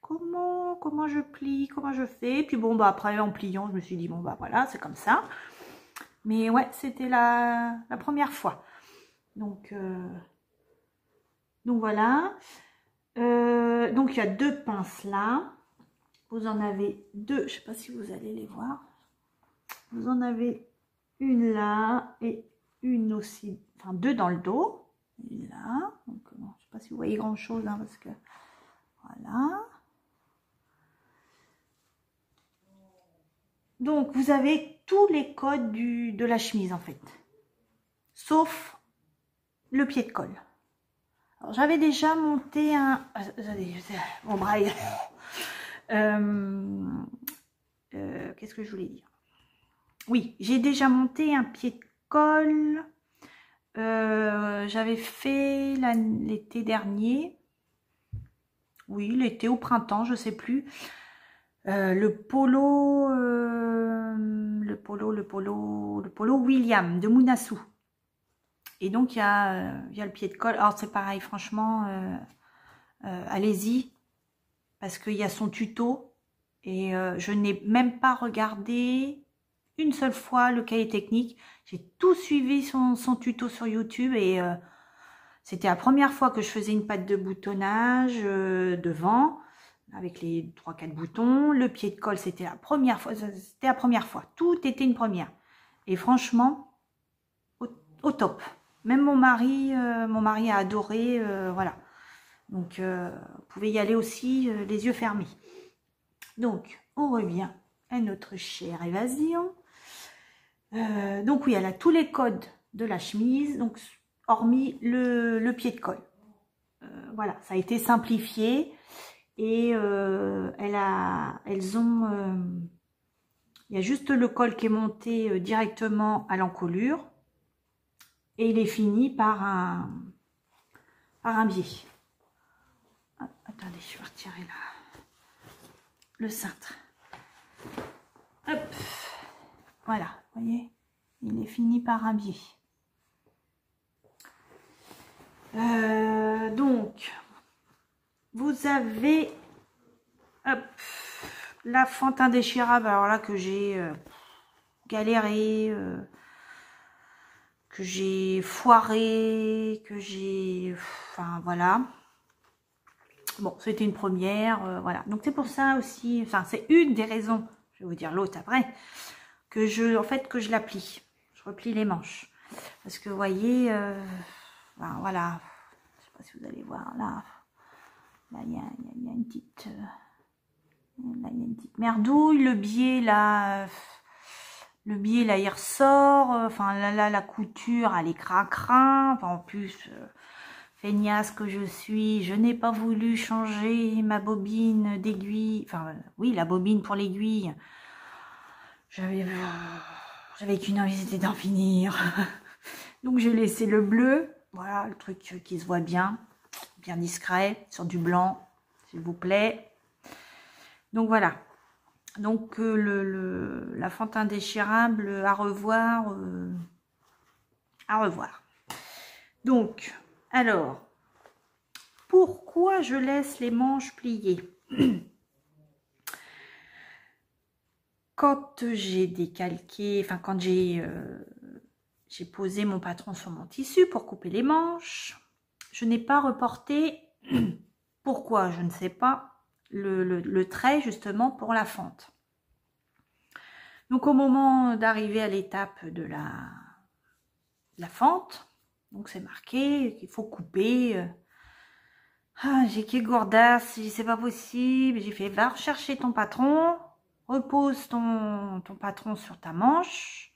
Comment je plie, comment je fais. Puis bon, bah après en pliant, je me suis dit bon bah voilà, c'est comme ça. Mais ouais, c'était la première fois. Donc voilà. Donc il y a 2 pinces là. Vous en avez 2. Je sais pas si vous allez les voir. Vous en avez une là et une aussi. Enfin 2 dans le dos. Une là. Donc bon, je sais pas si vous voyez grand chose hein, parce que voilà. Donc, vous avez tous les codes de la chemise, en fait. Sauf le pied de colle. Alors, j'avais déjà monté un... Bon, bref. Qu'est-ce que je voulais dire? Oui, j'ai déjà monté un pied de colle. J'avais fait l'été dernier. Oui, l'été ou printemps, je sais plus. Le polo William de Mounassou. Et donc il y a le pied de colle. Alors c'est pareil, franchement, allez-y parce qu'il y a son tuto et je n'ai même pas regardé une seule fois le cahier technique. J'ai tout suivi son tuto sur YouTube et c'était la première fois que je faisais une patte de boutonnage devant. Avec les 3-4 boutons, le pied de colle, c'était la première fois, tout était une première. Et franchement, au top. Même mon mari a adoré, voilà. Donc, vous pouvez y aller aussi les yeux fermés. Donc, on revient à notre chère évasion. Donc oui, elle a tous les codes de la chemise, donc hormis le pied de colle. Voilà, ça a été simplifié. Et il y a juste le col qui est monté directement à l'encolure et il est fini par un biais. Ah, attendez, je vais retirer le cintre. Hop, voilà, vous voyez, il est fini par un biais. Donc, vous avez hop, la fente indéchirable, alors là que j'ai galéré, que j'ai foiré, enfin voilà. Bon, c'était une première, voilà. Donc c'est pour ça aussi, enfin c'est une des raisons, je vais vous dire l'autre après, que je la plie. Je replie les manches. Parce que vous voyez, ben, voilà, je sais pas si vous allez voir là. Là, il y a une petite... Là, il y a une petite merdouille. Le biais, là, il ressort. Enfin, là, la couture, elle est cracra. Enfin, en plus, feignasse que je suis, je n'ai pas voulu changer ma bobine d'aiguille. Enfin, oui, la bobine pour l'aiguille. J'avais qu'une envie, c'était d'en finir. Donc, j'ai laissé le bleu. Voilà, le truc qui se voit bien discret, sur du blanc, s'il vous plaît. Donc, voilà. Donc, la fente indéchirable à revoir. À revoir. Donc, alors, pourquoi je laisse les manches pliées? Quand j'ai décalqué, enfin, quand j'ai posé mon patron sur mon tissu pour couper les manches, je n'ai pas reporté, pourquoi, je ne sais pas, le trait justement pour la fente. Donc au moment d'arriver à l'étape de la fente, donc c'est marqué qu'il faut couper. J'ai qui gourdasse, c'est pas possible. J'ai fait, va rechercher ton patron, repose ton patron sur ta manche,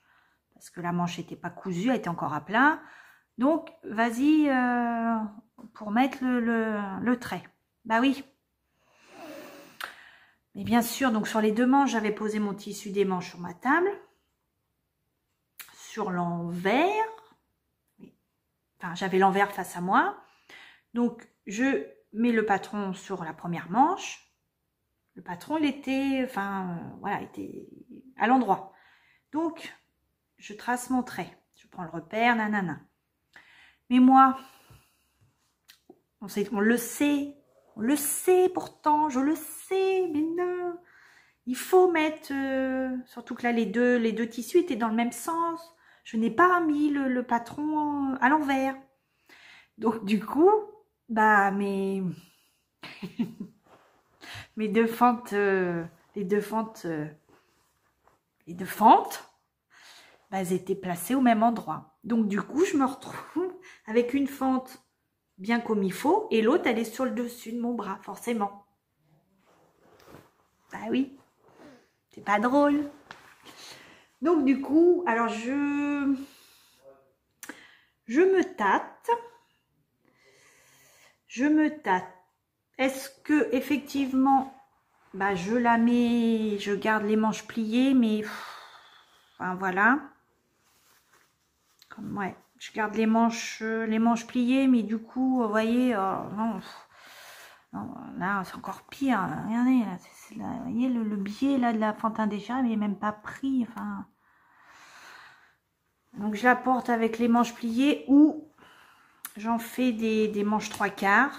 parce que la manche n'était pas cousue, elle était encore à plat. Donc, vas-y pour mettre le trait. Bah oui. Mais bien sûr, donc sur les deux manches, j'avais posé mon tissu des manches sur ma table. Sur l'envers. Enfin, j'avais l'envers face à moi. Donc, je mets le patron sur la première manche. Le patron, il était, voilà, était à l'endroit. Donc, je trace mon trait. Je prends le repère, nanana. Mais moi, on le sait pourtant, je le sais, mais non. Il faut mettre, surtout que là, les deux tissus étaient dans le même sens. Je n'ai pas mis le patron à l'envers. Donc, du coup, bah, mes deux fentes, les deux fentes, bah, elles étaient placées au même endroit. Donc, du coup, je me retrouve avec une fente bien comme il faut et l'autre, elle est sur le dessus de mon bras, forcément. Bah oui, c'est pas drôle. Donc, du coup, alors je me tâte. Est-ce que effectivement, bah, je la mets, je garde les manches pliées, mais enfin voilà. Comme ouais, je garde les manches pliées, mais du coup, vous voyez, non, là c'est encore pire. Regardez, là, vous voyez le biais là de la fente indéchirable, il n'est même pas pris. Enfin, donc je la porte avec les manches pliées ou j'en fais des manches 3/4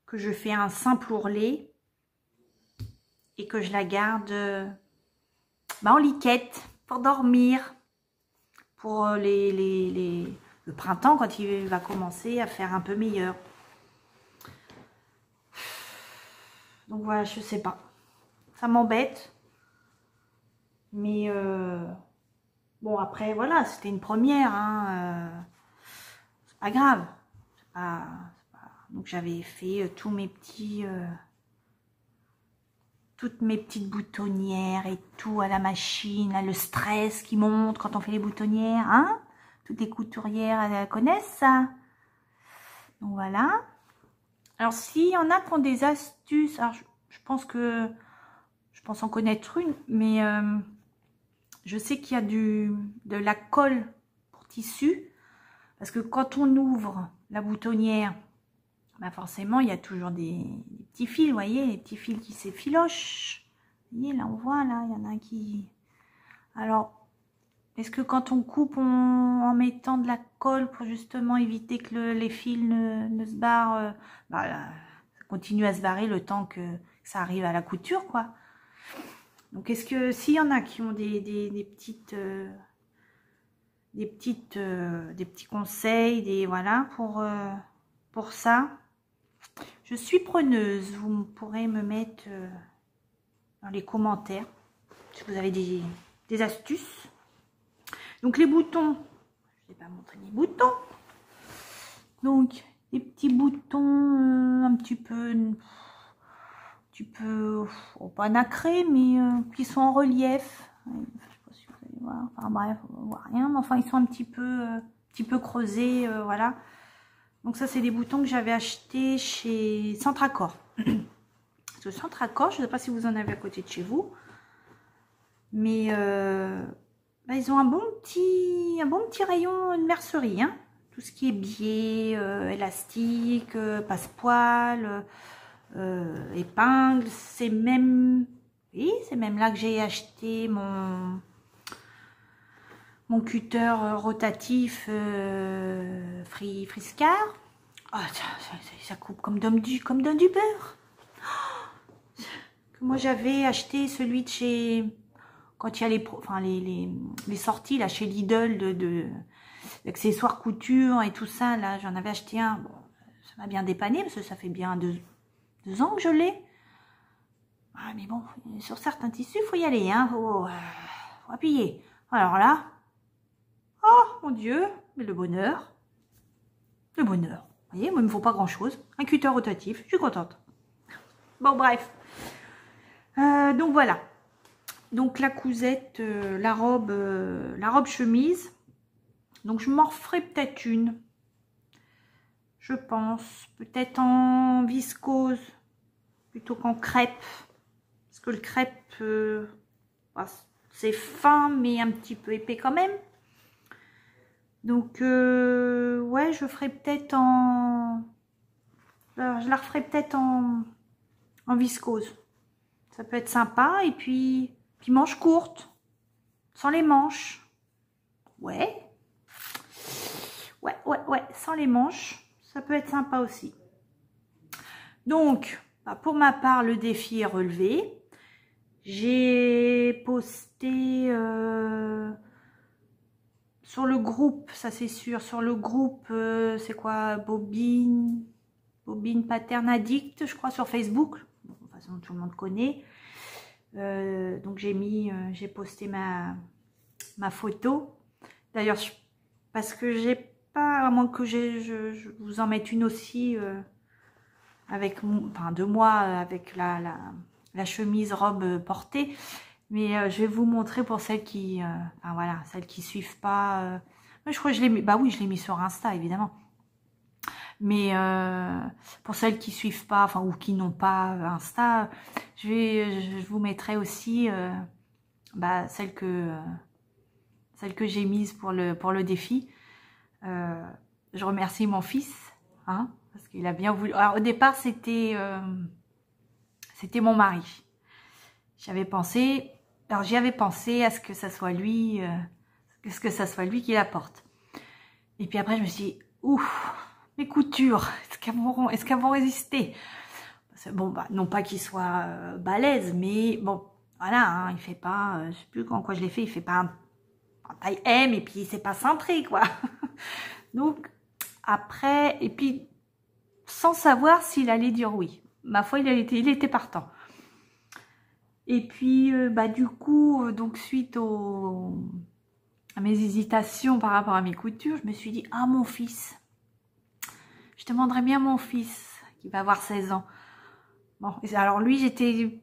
que je fais un simple ourlet et que je la garde en liquette pour dormir, pour le printemps quand il va commencer à faire un peu meilleur. Donc voilà, je sais pas, ça m'embête, mais bon, après voilà, c'était une première, hein, c'est pas grave, donc j'avais fait tous mes petits toutes mes petites boutonnières et tout à la machine, là, le stress qui monte quand on fait les boutonnières, hein. Toutes les couturières, elles connaissent ça. Donc voilà. Alors s'il y en a qui ont des astuces, alors je pense en connaître une, mais je sais qu'il y a de la colle pour tissu, parce que quand on ouvre la boutonnière, bah forcément il y a toujours des petits fils, vous voyez, les petits fils qui s'effilochent. Vous voyez, là on voit, là, il y en a un qui... Alors, est-ce que quand on coupe en mettant de la colle pour justement éviter que les fils ne se barrent, bah, là, ça continue à se barrer le temps que ça arrive à la couture, quoi. Donc, est-ce que s'il y en a qui ont des petits conseils, voilà, pour ça, je suis preneuse. Vous pourrez me mettre dans les commentaires si vous avez des astuces. Donc les boutons, je ne vais pas montrer les boutons. Donc les petits boutons un petit peu petit peu, pas nacrés, mais qui sont en relief. Je sais pas si vous allez voir. Enfin bref, on voit rien, mais enfin ils sont un petit peu creusés, voilà. Donc ça c'est des boutons que j'avais achetés chez Centracor. Ce Centracor, je ne sais pas si vous en avez à côté de chez vous, mais bah, ils ont un bon petit rayon de mercerie, hein. Tout ce qui est biais, élastique, passepoil, épingle, c'est même, oui, c'est même là que j'ai acheté mon cutter rotatif Friscar. Oh, ça coupe comme donne du beurre. Moi j'avais acheté celui de chez, quand il y a les sorties là chez Lidl d'accessoires couture et tout ça, là j'en avais acheté un. Bon, ça m'a bien dépanné parce que ça fait bien deux ans que je l'ai. Ah, mais bon, sur certains tissus il faut y aller, hein, faut appuyer. Alors là, oh mon Dieu, mais le bonheur, vous voyez, moi il me faut pas grand chose, un cutter rotatif, je suis contente. Bon bref, donc voilà. Donc la cousette, la robe chemise. Donc je m'en referai peut-être une. Je pense. Peut-être en viscose. Plutôt qu'en crêpe. Parce que le crêpe, c'est fin mais un petit peu épais quand même. Donc ouais, je ferai peut-être en... Alors, je la referai peut-être en viscose. Ça peut être sympa. Et puis manches courtes. Sans les manches. Ouais, sans les manches, ça peut être sympa aussi. Donc, bah pour ma part, le défi est relevé. J'ai posté sur le groupe, ça c'est sûr, sur le groupe, c'est quoi, Bobine Pattern Addict, je crois, sur Facebook. Bon, de toute façon, tout le monde connaît. Donc j'ai posté ma photo. D'ailleurs, parce que j'ai pas, à moins que je vous en mette une aussi avec, enfin de moi avec la chemise robe portée, mais je vais vous montrer pour celles qui, enfin voilà, celles qui suivent pas. Mais je crois que je l'ai mis, bah oui, je l'ai mis sur Insta évidemment. Mais pour celles qui suivent pas, enfin ou qui n'ont pas Insta, je vous mettrai aussi bah, celles que j'ai mises pour le défi. Je remercie mon fils, hein, parce qu'il a bien voulu. Alors au départ c'était mon mari. J'y avais pensé à ce que ça soit lui, qui la porte. Et puis après je me suis dit, ouf, mes coutures, est-ce qu'elles vont résister? Bon, bah, non pas qu'il soit balèze, mais bon, voilà, hein, il fait pas, je sais plus en quoi je l'ai fait, il fait pas un taille M et puis c'est pas cintré, quoi. Donc après, et puis sans savoir s'il allait dire oui. Ma foi, il était partant. Et puis bah du coup, donc suite à mes hésitations par rapport à mes coutures, je me suis dit, ah mon fils, je demanderais bien à mon fils qui va avoir 16 ans. Bon, alors lui, j'étais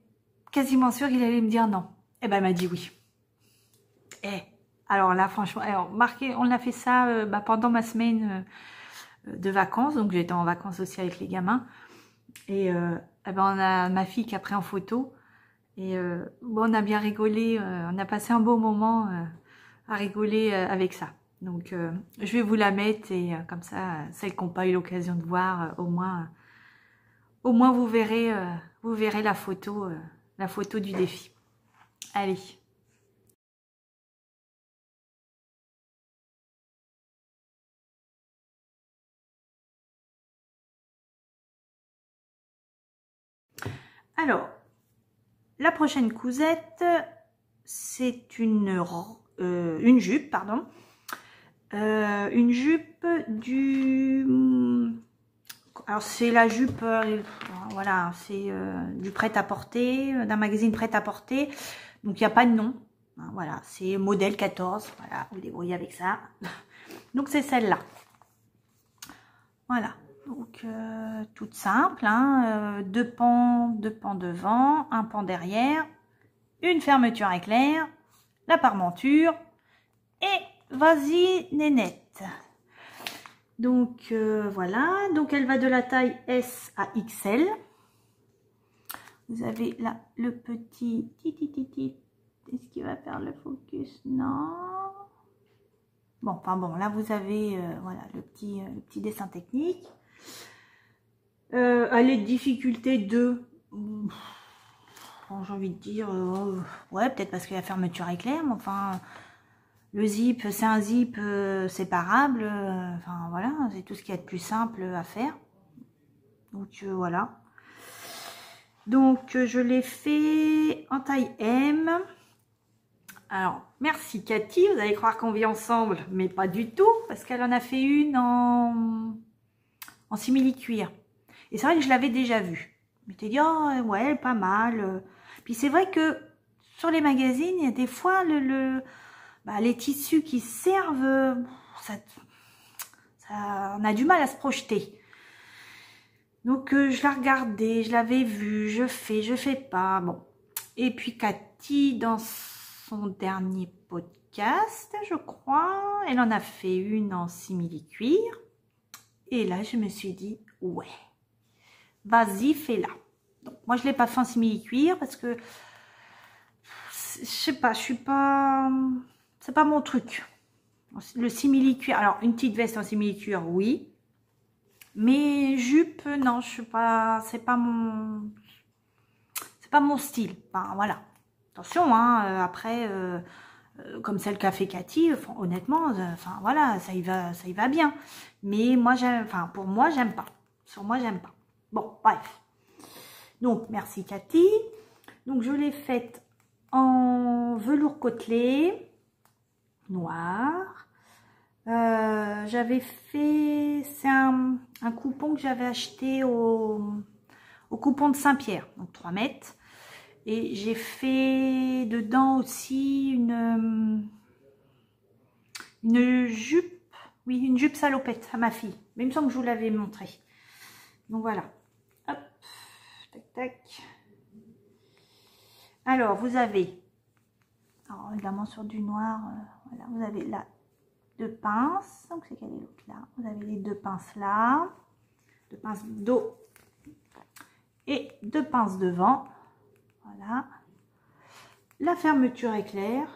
quasiment sûre qu'il allait me dire non. Et ben il m'a dit oui. Alors là, franchement, on a fait ça bah, pendant ma semaine de vacances. Donc j'étais en vacances aussi avec les gamins. Et ben, on a ma fille qui a pris en photo. Et bon, on a bien rigolé. On a passé un beau moment à rigoler avec ça. Donc je vais vous la mettre et comme ça, celles qui n'ont pas eu l'occasion de voir, au moins vous verrez la photo du défi. Allez. Alors, la prochaine cousette, c'est une jupe, pardon. Une jupe alors c'est la jupe, voilà, c'est du prêt-à-porter, d'un magazine prêt-à-porter. Donc il n'y a pas de nom. Hein, voilà, c'est modèle 14. Voilà, vous débrouillez avec ça. Donc c'est celle-là. Voilà. Donc, toute simple, hein, deux pans devant, un pan derrière, une fermeture éclair, la parmenture et vas-y nénette. Donc, voilà. Donc, elle va de la taille S à XL. Vous avez là le petit... Est-ce qu'il va faire le focus? Non. Bon, enfin bon, là, vous avez voilà, le petit dessin technique. Allez, difficulté 2. Bon, j'ai envie de dire, ouais, peut-être parce que la fermeture éclair, mais enfin, le zip, c'est un zip séparable, enfin voilà, c'est tout ce qu'il y a de plus simple à faire. Donc voilà. Donc je l'ai fait en taille M. Alors, merci Cathy, vous allez croire qu'on vit ensemble, mais pas du tout, parce qu'elle en a fait une en simili-cuir. Et c'est vrai que je l'avais déjà vue. Je m'étais dit, oh ouais, pas mal. Puis c'est vrai que sur les magazines, il y a des fois les tissus qui servent, on a du mal à se projeter. Donc je la regardais, je l'avais vue, je fais pas. Bon. Et puis Cathy, dans son dernier podcast, je crois, elle en a fait une en simili-cuir. Et là, je me suis dit, ouais. Vas-y, fais-la. Donc, moi, je ne l'ai pas fait en simili-cuir parce que, je sais pas, c'est pas mon truc. Le simili-cuir, alors, une petite veste en simili-cuir, oui. Mais jupe, non, je suis pas, c'est pas mon style. Enfin, voilà. Attention, hein, après, comme celle qu'a fait Cathy, honnêtement, enfin, voilà, ça y va bien. Mais moi, enfin, pour moi, j'aime pas. Sur moi, j'aime pas. Bon, bref. Donc, merci Cathy. Donc, je l'ai faite en velours côtelé, noir. J'avais fait, c'est un coupon que j'avais acheté au coupon de Saint-Pierre, donc 3 mètres. Et j'ai fait dedans aussi une jupe, oui, une jupe salopette à ma fille. Mais il me semble que je vous l'avais montré. Donc voilà. Hop, tac, tac. Alors, vous avez, alors évidemment sur du noir, voilà, vous avez là 2 pinces. Donc c'est quelle est l'autre là? Vous avez les 2 pinces là, 2 pinces dos et 2 pinces devant. Voilà. La fermeture éclair.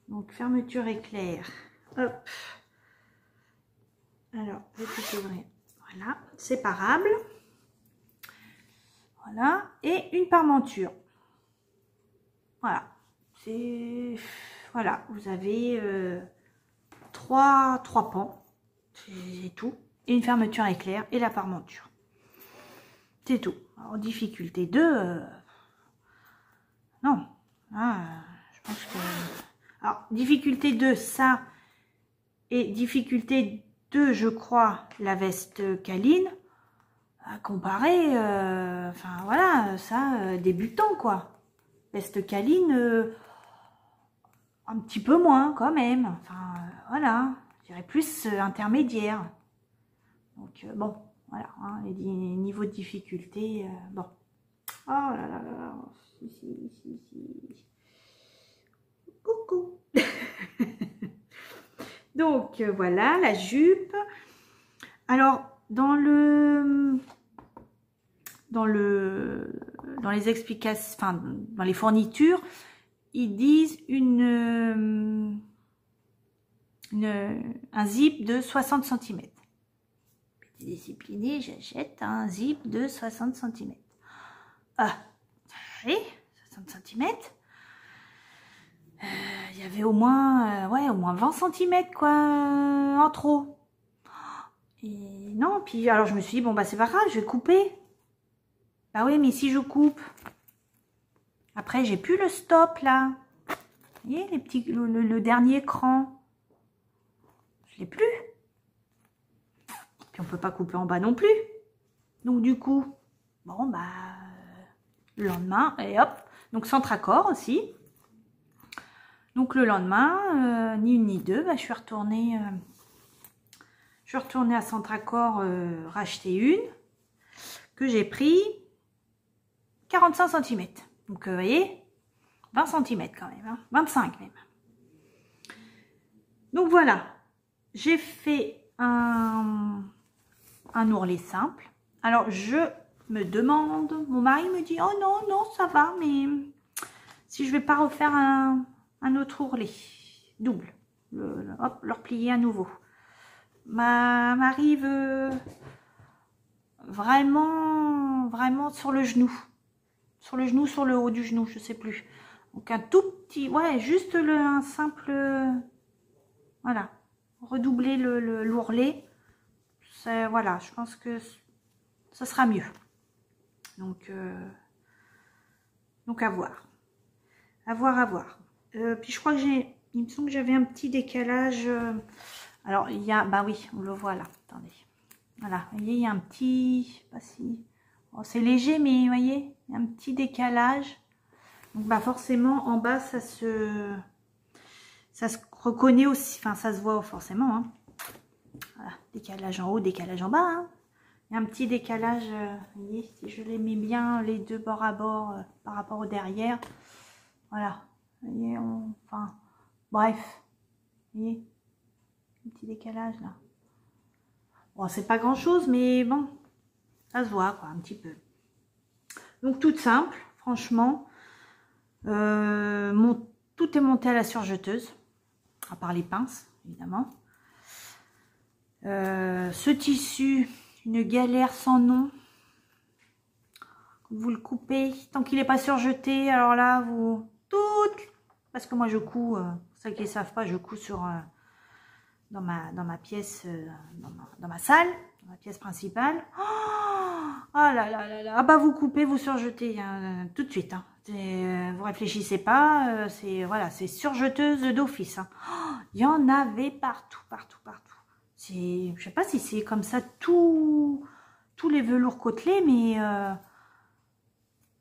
Donc fermeture éclair. Hop. Alors, je vais tout ouvrir. Voilà, séparable. Voilà, et une parmenture. Voilà, c'est, voilà, vous avez 3 pans, c'est tout, et une fermeture éclair et la parmenture. C'est tout. Alors, difficulté 2, non, je pense que, alors, difficulté 2, ça, et difficulté 2, je crois, la veste câline. À comparer, enfin voilà, ça, débutant quoi. Veste câline, un petit peu moins quand même. Enfin voilà, je dirais plus intermédiaire. Donc bon, voilà, hein, les niveaux de difficulté, bon. Oh là là là là, si. Coucou. Donc voilà, la jupe. Alors, dans les explications, enfin, dans les fournitures, ils disent un zip de 60 cm. Petit discipliné, j'achète un zip de 60 cm. Ah, oui, 60 cm. Il y avait au moins, ouais, au moins 20 cm, quoi, en trop. Et non, puis alors je me suis dit, bon, bah c'est pas grave, je vais couper. Bah oui, mais si je coupe, après j'ai plus le stop là. Vous voyez, les petits, le dernier cran. Je l'ai plus. Puis on peut pas couper en bas non plus. Donc du coup, bon bah, le lendemain, et hop. Donc centre accord aussi. Donc le lendemain, ni une ni deux, bah, je suis retournée Je suis retournée à Centracor racheter une que j'ai pris 45 cm. Donc, vous voyez, 20 cm quand même, hein, 25 même. Donc, voilà. J'ai fait un ourlet simple. Alors, je me demande, mon mari me dit, oh non, non, ça va, mais si je vais pas refaire un autre ourlet double, hop, le replier à nouveau. Ma mari veut vraiment sur le genou. Sur le genou, sur le haut du genou, je sais plus. Donc un tout petit, ouais, juste un simple, voilà, redoubler l'ourlet. Voilà, je pense que ça sera mieux. Donc à voir. À voir. Puis je crois que il me semble que j'avais un petit décalage. Alors il y a, bah oui, on le voit là. Attendez. Voilà, vous voyez, il y a un petit, je sais pas si, oh, c'est léger, mais vous voyez, il y a un petit décalage. Donc bah forcément en bas ça se reconnaît aussi, enfin ça se voit forcément. Hein. Voilà, décalage en haut, décalage en bas. Hein. Il y a un petit décalage, vous voyez, si je les mets bien les deux bord à bord par rapport au derrière. Voilà, vous voyez, enfin, bref, vous voyez, un petit décalage là. Bon, c'est pas grand chose, mais bon, ça se voit quoi, un petit peu. Donc toute simple, franchement. Tout est monté à la surjeteuse, à part les pinces, évidemment. Ce tissu, une galère sans nom. Vous le coupez, tant qu'il n'est pas surjeté, alors là, parce que moi je couds, pour ceux qui ne savent pas, je couds sur dans ma pièce, dans ma salle, dans ma pièce principale. Oh là là là là, ah bah vous coupez, vous surjetez tout de suite. Hein. Vous réfléchissez pas, voilà, c'est surjeteuse d'office. Hein. Oh, il y en avait partout. Je sais pas si c'est comme ça tous les velours côtelés, mais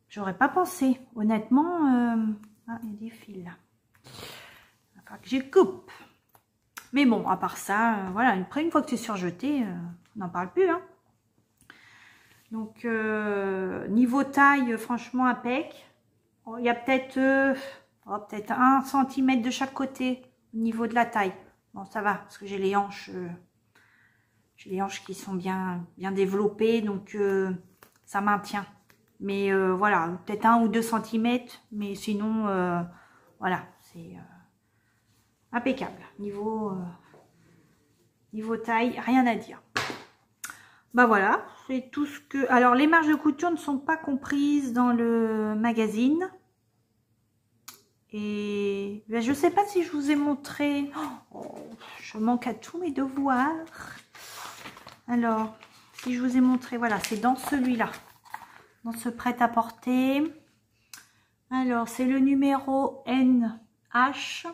j'aurais pas pensé. Honnêtement, ah, il y a des fils là. Il va falloir que j'y coupe. Mais bon, à part ça, voilà, après une fois que c'est surjeté, on n'en parle plus. Hein. Donc, niveau taille, franchement, impec. Il y a peut-être 1 cm de chaque côté au niveau de la taille. Bon, ça va, parce que j'ai les hanches qui sont bien développées, donc ça maintient. Mais voilà, peut-être 1 ou 2 cm, mais sinon, voilà, c'est impeccable. Niveau taille, rien à dire. Bah voilà, c'est tout ce que... Alors, les marges de couture ne sont pas comprises dans le magazine. Et ben, je ne sais pas si je vous ai montré... Oh, je manque à tous mes devoirs. Alors, si je vous ai montré, voilà, c'est dans celui-là. Dans ce prêt-à-porter. Alors, c'est le numéro NH.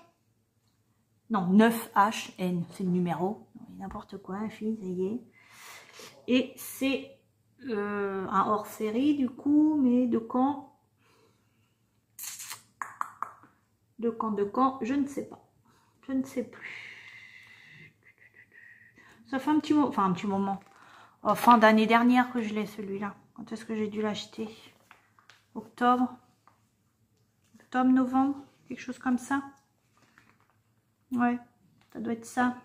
Non, 9H, N, c'est le numéro. N'importe quoi, fille, ça y est. Et c'est un hors-série du coup, mais de quand? De quand? Je ne sais pas. Je ne sais plus. Ça fait un petit moment, enfin un petit moment. Oh, fin d'année dernière que je l'ai celui-là. Quand est-ce que j'ai dû l'acheter? Octobre, novembre, quelque chose comme ça. Ouais, ça doit être ça.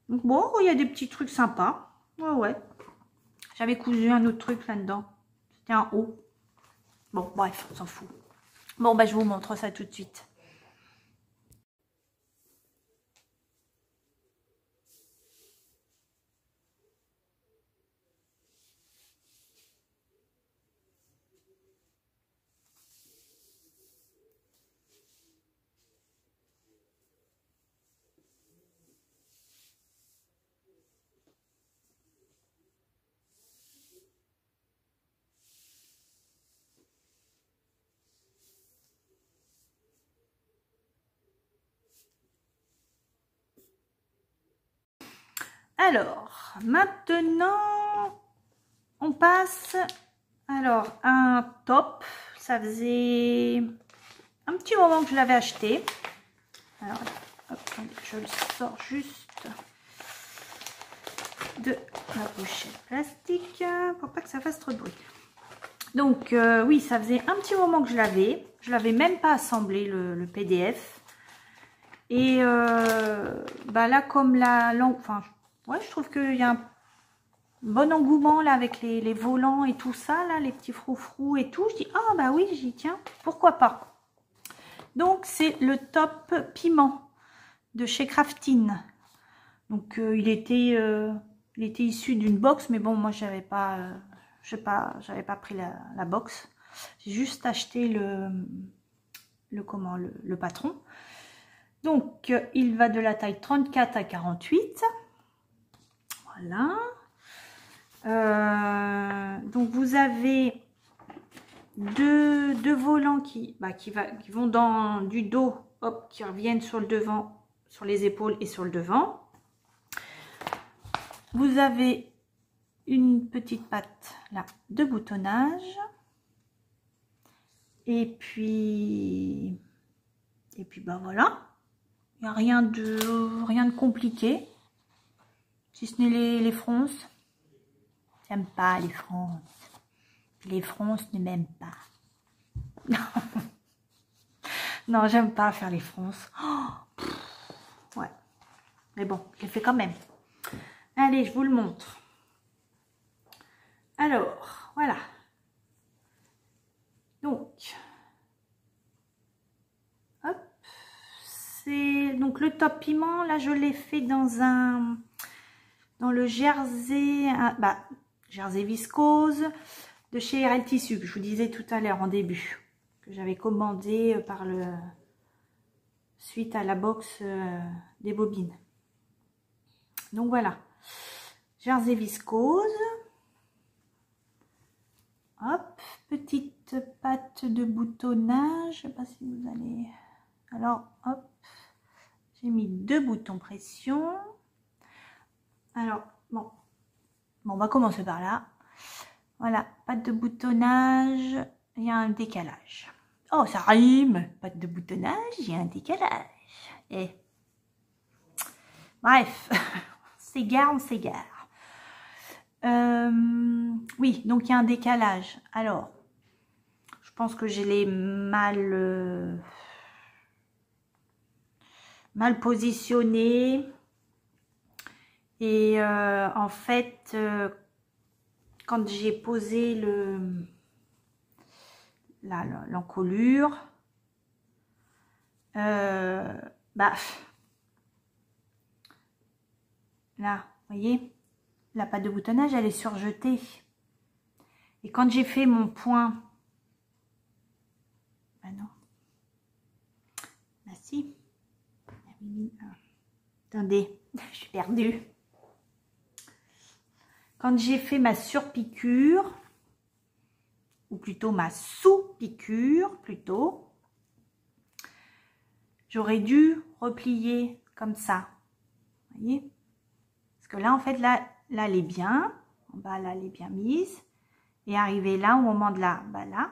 Donc bon, il y a des petits trucs sympas. Ouais. J'avais cousu un autre truc là-dedans. C'était un haut. Bon, bref, on s'en fout. Bon, bah je vous montre ça tout de suite. Alors, maintenant, on passe alors un top. Ça faisait un petit moment que je l'avais acheté. Alors, hop, je le sors juste. de la pochette plastique pour pas que ça fasse trop de bruit. Donc oui, ça faisait un petit moment que je l'avais même pas assemblé le PDF. Et bah là, comme la langue, enfin, ouais, je trouve qu'il y a un bon engouement là avec les volants et tout ça, là, les petits froufrous et tout. Je dis, ah bah oui, j'y tiens, pourquoi pas. Donc c'est le top piment de chez Craftine. Donc il était issu d'une box, mais bon, moi j'avais pas, j'avais pas pris la box. J'ai juste acheté le patron. Donc il va de la taille 34 à 48. Voilà. Donc vous avez deux volants qui vont dans du dos, hop, qui reviennent sur le devant, sur les épaules et sur le devant. Vous avez une petite patte là de boutonnage. Et puis bah voilà. Il n'y a rien de compliqué. Si ce n'est les fronces. J'aime pas les fronces. Les fronces ne m'aiment pas. Non, j'aime pas faire les fronces. Oh, ouais. Mais bon, je les fais quand même. Allez, je vous le montre. Alors, voilà. Donc, hop. C'est donc le top piment. Là, je l'ai fait dans le jersey, jersey viscose de chez RL Tissu, que je vous disais tout à l'heure en début, que j'avais commandé suite à la box des bobines. Donc voilà, jersey viscose. Hop, petite patte de boutonnage. Je sais pas si vous allez. Alors, hop, j'ai mis 2 boutons pression. Alors, bon, on va commencer par là. Voilà, patte de boutonnage, il y a un décalage. Oh, ça rime, patte de boutonnage, il y a un décalage. Et bref, on s'égare. Oui, donc il y a un décalage. Alors, je pense que je l'ai mal positionné. Et en fait, quand j'ai posé l'encolure, bah, là, vous voyez, la pâte de boutonnage, elle est surjetée. Et quand j'ai fait mon point, bah non, bah si, attendez, je suis perdue. Quand j'ai fait ma surpiqûre, ou plutôt ma sous-piqûre, plutôt, j'aurais dû replier comme ça. Vous voyez? Parce que là, en fait, là, elle est bien. En bas, là, elle est bien mise. Et arriver là, au moment de là, bah là.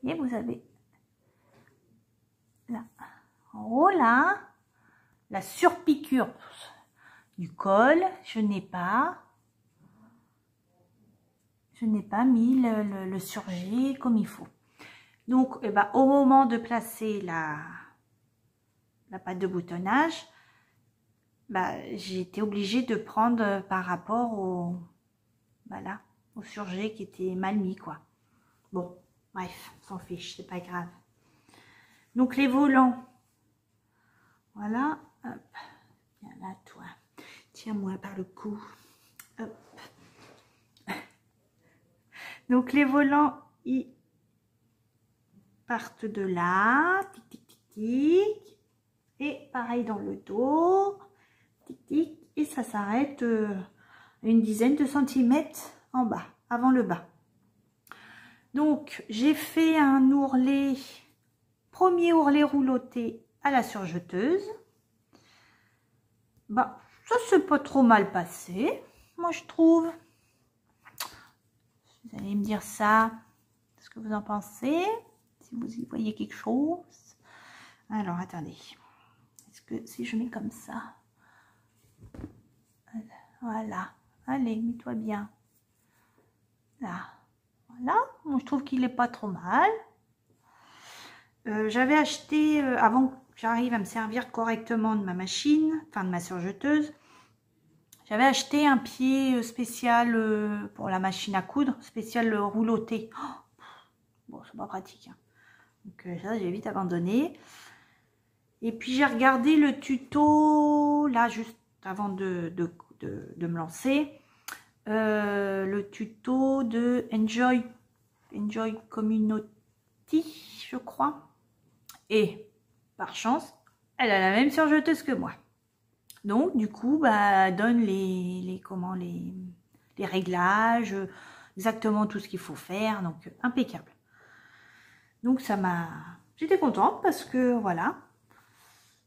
Et vous avez là, en haut, là, la surpiqûre du col. Je n'ai pas mis le surjet comme il faut. Donc, eh ben, au moment de placer la pâte de boutonnage, bah, j'ai été obligée de prendre par rapport au surjet qui était mal mis, quoi. Bon, bref, on s'en fiche, c'est pas grave. Donc, les volants, voilà, hop, viens là, toi, tiens-moi par le cou, hop. Donc, les volants, ils partent de là, tic, tic, tic, tic, et pareil dans le dos, tic, tic, et ça s'arrête une dizaine de centimètres en bas, avant le bas. Donc, j'ai fait un ourlet, premier ourlet rouloté à la surjeteuse. Bah, ça s'est pas trop mal passé, moi je trouve. Vous allez me dire ça, ce que vous en pensez, si vous y voyez quelque chose. Alors, attendez. Est-ce que si je mets comme ça, voilà, Allez, mets-toi bien. Là. Voilà. Bon, je trouve qu'il n'est pas trop mal. J'avais acheté, avant que j'arrive à me servir correctement de ma machine, enfin de ma surjeteuse, j'avais acheté un pied spécial pour la machine à coudre, spécial rouloté. Oh, bon, c'est pas pratique. Hein. Donc ça, j'ai vite abandonné. Et puis j'ai regardé le tuto, là, juste avant de me lancer, le tuto de Enjoy Community, je crois. Et par chance, elle a la même surjeteuse que moi. Donc du coup, bah, donne les réglages, exactement tout ce qu'il faut faire, donc impeccable. Donc ça m'a, j'étais contente parce que voilà,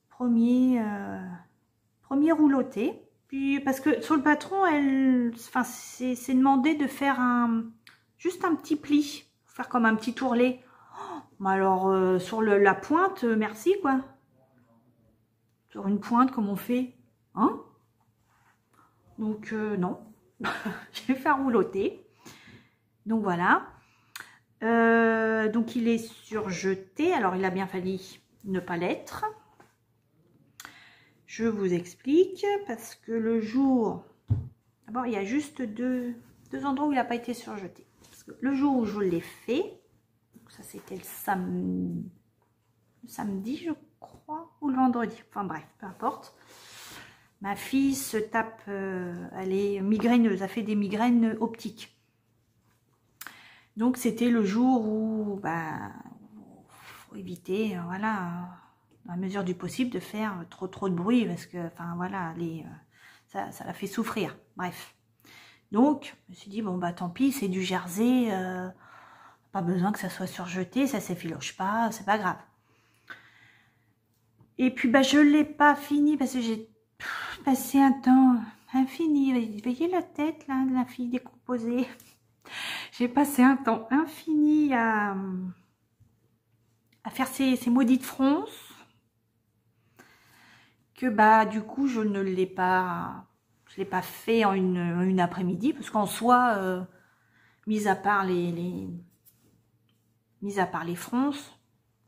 premier rouloté. Puis parce que sur le patron, c'est demandé de faire juste un petit pli, faire comme un petit tourlet. Mais alors, sur la pointe, merci, quoi. Sur une pointe, comme on fait. Hein? Donc, non. Je vais faire rouloter. Donc, voilà. Donc, il est surjeté. Alors, il a bien fallu ne pas l'être. Je vous explique. Parce que le jour... D'abord, il y a juste deux endroits où il n'a pas été surjeté. Parce que le jour où je l'ai fait... Ça, c'était le samedi, je crois, ou le vendredi. Enfin bref, peu importe. Ma fille se tape, elle est migraineuse, elle fait des migraines optiques. Donc, c'était le jour où, bah, faut éviter, voilà, dans la mesure du possible, de faire trop de bruit, parce que, enfin, voilà, ça la fait souffrir. Bref. Donc, je me suis dit, bon, bah, tant pis, c'est du jersey, pas besoin que ça soit surjeté, ça s'effiloche pas, c'est pas grave. Et puis bah je l'ai pas fini parce que j'ai passé un temps infini. Vous voyez la tête là de la fille décomposée. J'ai passé un temps infini à faire ces maudites fronces. Que bah du coup je ne l'ai pas, fait en une après-midi parce qu'en soi, mis à part les fronces,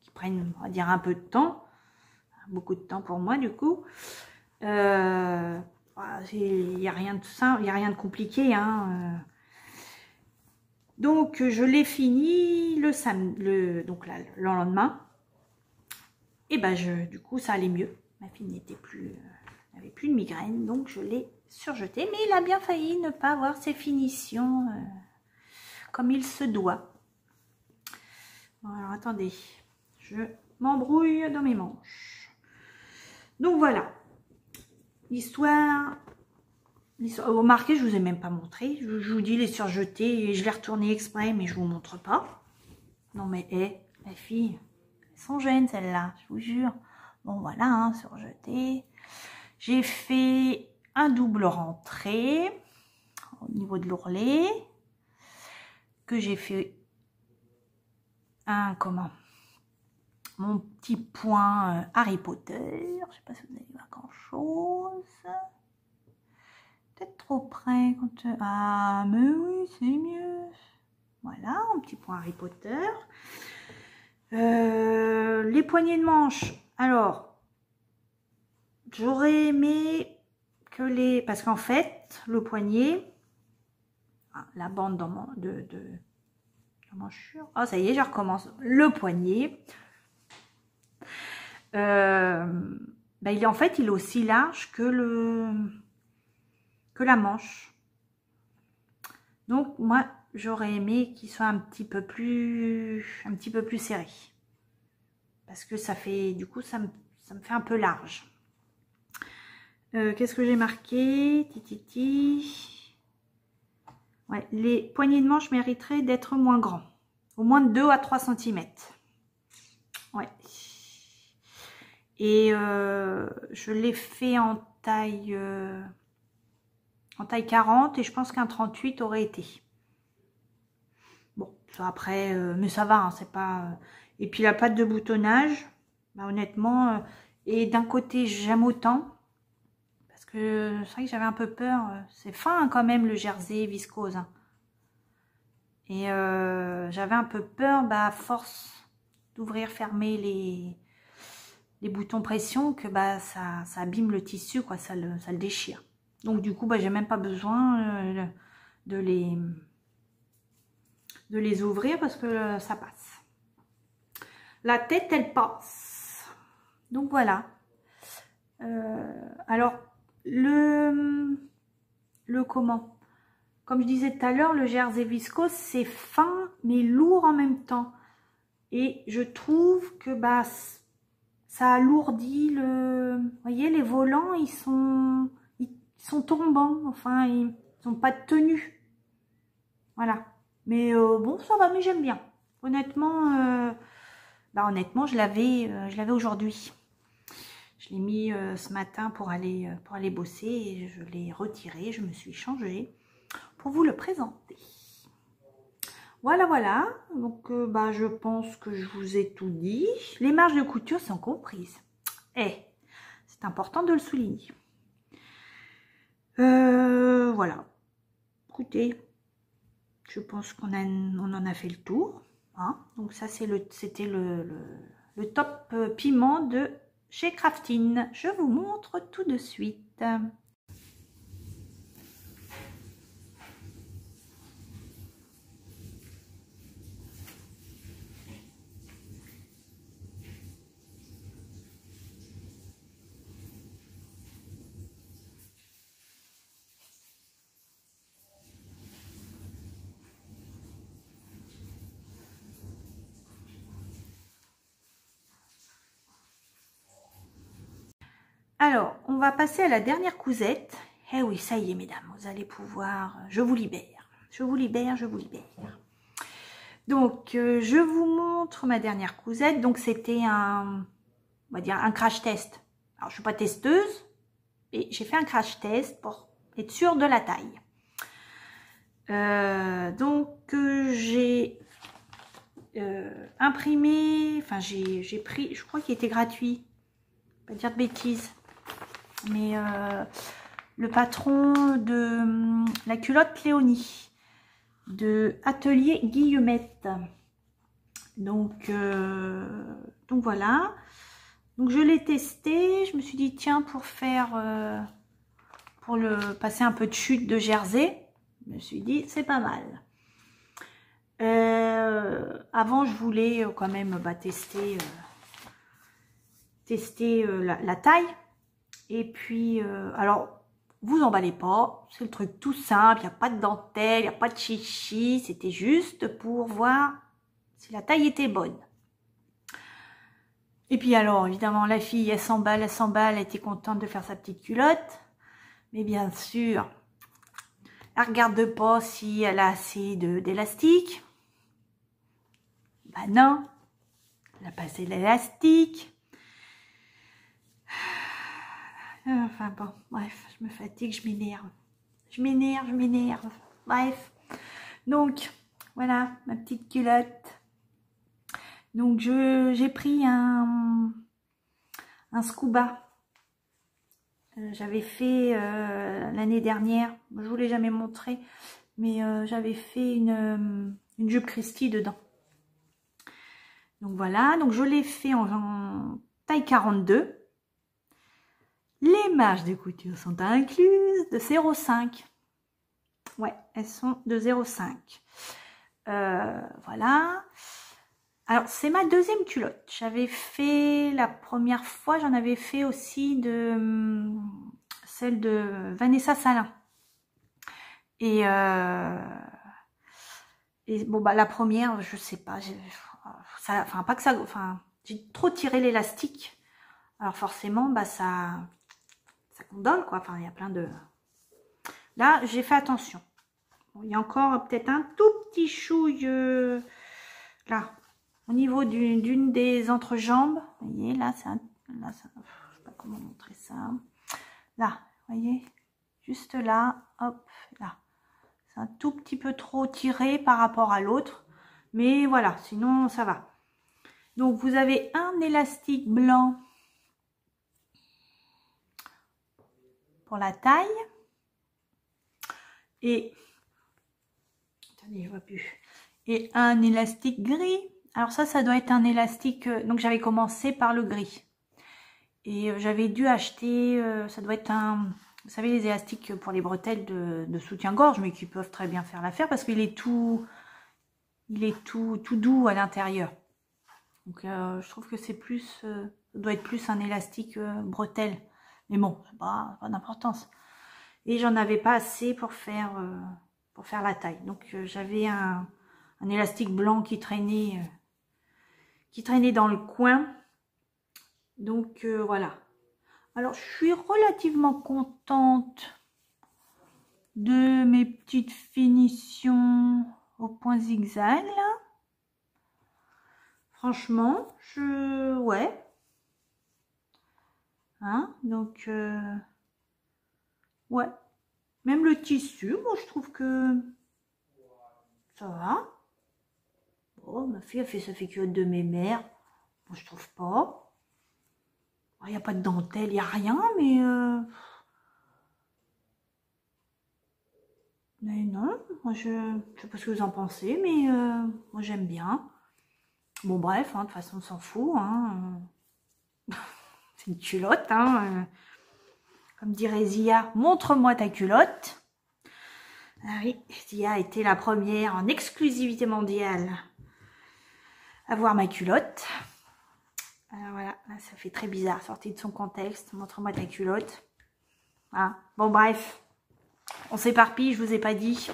qui prennent, on va dire, un peu de temps, beaucoup de temps pour moi du coup, il n'y a rien de simple, il n'y a rien de compliqué. Hein. Donc, je l'ai fini le lendemain. Et ben, du coup, ça allait mieux. Ma fille n'avait plus de migraine, donc je l'ai surjeté. Mais il a bien failli ne pas avoir ses finitions comme il se doit. Bon, alors attendez, je m'embrouille dans mes manches. Donc voilà, l'histoire, remarquez, je vous ai même pas montré. Je vous dis les surjetés et je l'ai retourné exprès, mais je vous montre pas. Non mais, la fille, elles sont gênes celles-là, je vous jure. Bon voilà, hein, surjeté. J'ai fait un double rentré au niveau de l'ourlet, que j'ai fait mon petit point Harry Potter. Je sais pas si vous allez voir grand chose. Peut-être trop près quand ah mais oui, c'est mieux. Voilà, un petit point Harry Potter. Les poignées de manche. Alors, j'aurais aimé que parce qu'en fait, le poignet, la bande de manchure. Oh, ça y est, je recommence. Le poignet. En fait, il est aussi large que la manche. Donc, moi, j'aurais aimé qu'il soit un petit peu plus serré. Parce que ça fait, du coup, ça me fait un peu large. Qu'est-ce que j'ai marqué? Ouais, les poignées de manche mériteraient d'être moins grands. Au moins de 2 à 3 cm. Ouais. Et je l'ai fait en taille 40 et je pense qu'un 38 aurait été. Bon, ça après, mais ça va, hein, c'est pas... Et puis la patte de boutonnage, bah, honnêtement, et d'un côté j'aime autant, parce que c'est vrai que j'avais un peu peur. C'est fin hein, quand même le jersey viscose. Hein. Et j'avais un peu peur, bah, à force d'ouvrir, fermer les boutons pression, que bah, ça abîme le tissu, quoi, ça le déchire. Donc du coup, bah, j'ai même pas besoin de les ouvrir parce que ça passe. La tête, elle passe. Donc voilà. Alors, le comment? Comme je disais tout à l'heure, le jersey viscose, c'est fin mais lourd en même temps. Et je trouve que bah, ça alourdit le... Vous voyez, les volants, ils sont tombants. Enfin, ils n'ont pas de tenue. Voilà. Mais bon, ça va, mais j'aime bien. Honnêtement, honnêtement, je l'avais aujourd'hui. Je l'ai mis ce matin pour aller bosser et je l'ai retiré. Je me suis changée pour vous le présenter. Voilà, voilà. Donc, je pense que je vous ai tout dit. Les marges de couture sont comprises. C'est important de le souligner. Voilà. Écoutez, je pense qu'on en a fait le tour. Hein. Donc, ça, c'était le top piment de chez Craftine. Je vous montre tout de suite. Alors, on va passer à la dernière cousette. Eh oui, ça y est, mesdames, vous allez pouvoir... Je vous libère. Je vous libère, je vous libère. Donc, je vous montre ma dernière cousette. Donc, c'était on va dire, un crash test. Alors, je ne suis pas testeuse. Et j'ai fait un crash test pour être sûre de la taille. J'ai imprimé... Enfin, j'ai pris... Je crois qu'il était gratuit. Pas dire de bêtises. Mais le patron de la culotte Léonie de Atelier Guillemette. Donc voilà. Donc je l'ai testé. Je me suis dit tiens pour passer un peu de chute de jersey. Je me suis dit c'est pas mal. Avant je voulais quand même tester la taille. Et puis, alors, vous emballez pas, c'est le truc tout simple, il n'y a pas de dentelle, il n'y a pas de chichi, c'était juste pour voir si la taille était bonne. Et puis alors, évidemment, la fille, elle s'emballe, elle était contente de faire sa petite culotte. Mais bien sûr, elle regarde pas si elle a assez d'élastique. Bah non, elle n'a pas assez d'élastique. Enfin bon, bref, je me fatigue, je m'énerve. Je m'énerve. Bref. Donc, voilà, ma petite culotte. Donc, j'ai pris un scuba. J'avais fait l'année dernière. Je vous l'ai jamais montré. Mais j'avais fait une jupe Christie dedans. Donc, voilà. Donc, je l'ai fait en taille 42. Les marges de couture sont incluses de 0,5. Ouais, elles sont de 0,5. Voilà. Alors, c'est ma deuxième culotte. J'avais fait, la première fois, j'en avais fait aussi celle de Vanessa Salin. Et bon, bah, la première, je sais pas. J'ai trop tiré l'élastique. Alors, forcément, bah, ça condole, quoi. Enfin, il y a plein de... Là, j'ai fait attention. Bon, il y a encore peut-être un tout petit chouille là, au niveau d'une des entrejambes. Vous voyez, là, je ne sais pas comment montrer ça. Là, vous voyez, juste là, hop, là. C'est un tout petit peu trop tiré par rapport à l'autre. Mais voilà, sinon, ça va. Donc, vous avez un élastique blanc pour la taille. Et, attendez, je vois plus. Et un élastique gris. Alors ça doit être un élastique, donc j'avais commencé par le gris. Et j'avais dû acheter, ça doit être un, vous savez, les élastiques pour les bretelles de soutien-gorge, mais qui peuvent très bien faire l'affaire parce qu'il est tout doux à l'intérieur. Donc je trouve que c'est plus, ça doit être plus un élastique bretelle. Mais bon, c'est pas d'importance. Et j'en avais pas assez pour faire la taille. Donc j'avais un élastique blanc qui traînait dans le coin. Donc voilà. Alors je suis relativement contente de mes petites finitions au point zigzag là. Franchement, ouais. Hein, donc ouais. Même le tissu, moi je trouve que ça va. Oh, ma fille a fait sa culotte de mémère. Moi je trouve pas. Il n'y a pas de dentelle, il n'y a rien, mais non, moi je sais pas ce que vous en pensez, mais moi j'aime bien. Bon bref, hein, de toute façon on s'en fout. Hein. C'est une culotte. Hein. Comme dirait Zia, montre-moi ta culotte. Ah oui, Zia a été la première en exclusivité mondiale à voir ma culotte. Alors voilà, là, ça fait très bizarre, sorti de son contexte. Montre-moi ta culotte. Ah, bon bref, on s'éparpille, je vous ai pas dit.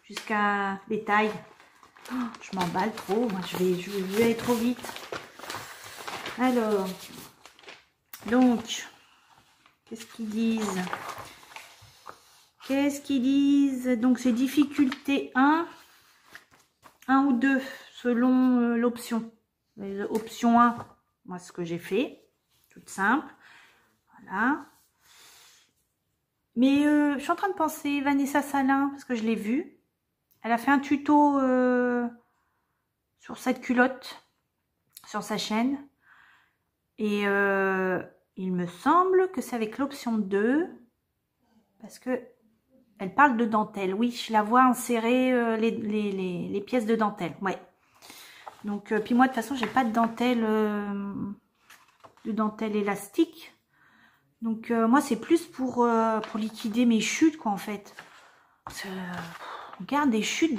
Jusqu'à les tailles. Oh, je m'emballe trop, moi je vais aller trop vite. Alors, donc, qu'est-ce qu'ils disent? Qu'est-ce qu'ils disent? Donc c'est difficulté 1 ou 2 selon l'option. Option 1, moi ce que j'ai fait, toute simple. Voilà. Mais je suis en train de penser, Vanessa Salin, parce que je l'ai vue. Elle a fait un tuto sur cette culotte, sur sa chaîne. Et il me semble que c'est avec l'option 2, parce que elle parle de dentelle. Oui, je la vois insérer les pièces de dentelle. Ouais. Donc, puis moi, de toute façon, j'ai pas de dentelle élastique. Donc, moi, c'est plus pour liquider mes chutes, quoi, en fait. On garde des chutes,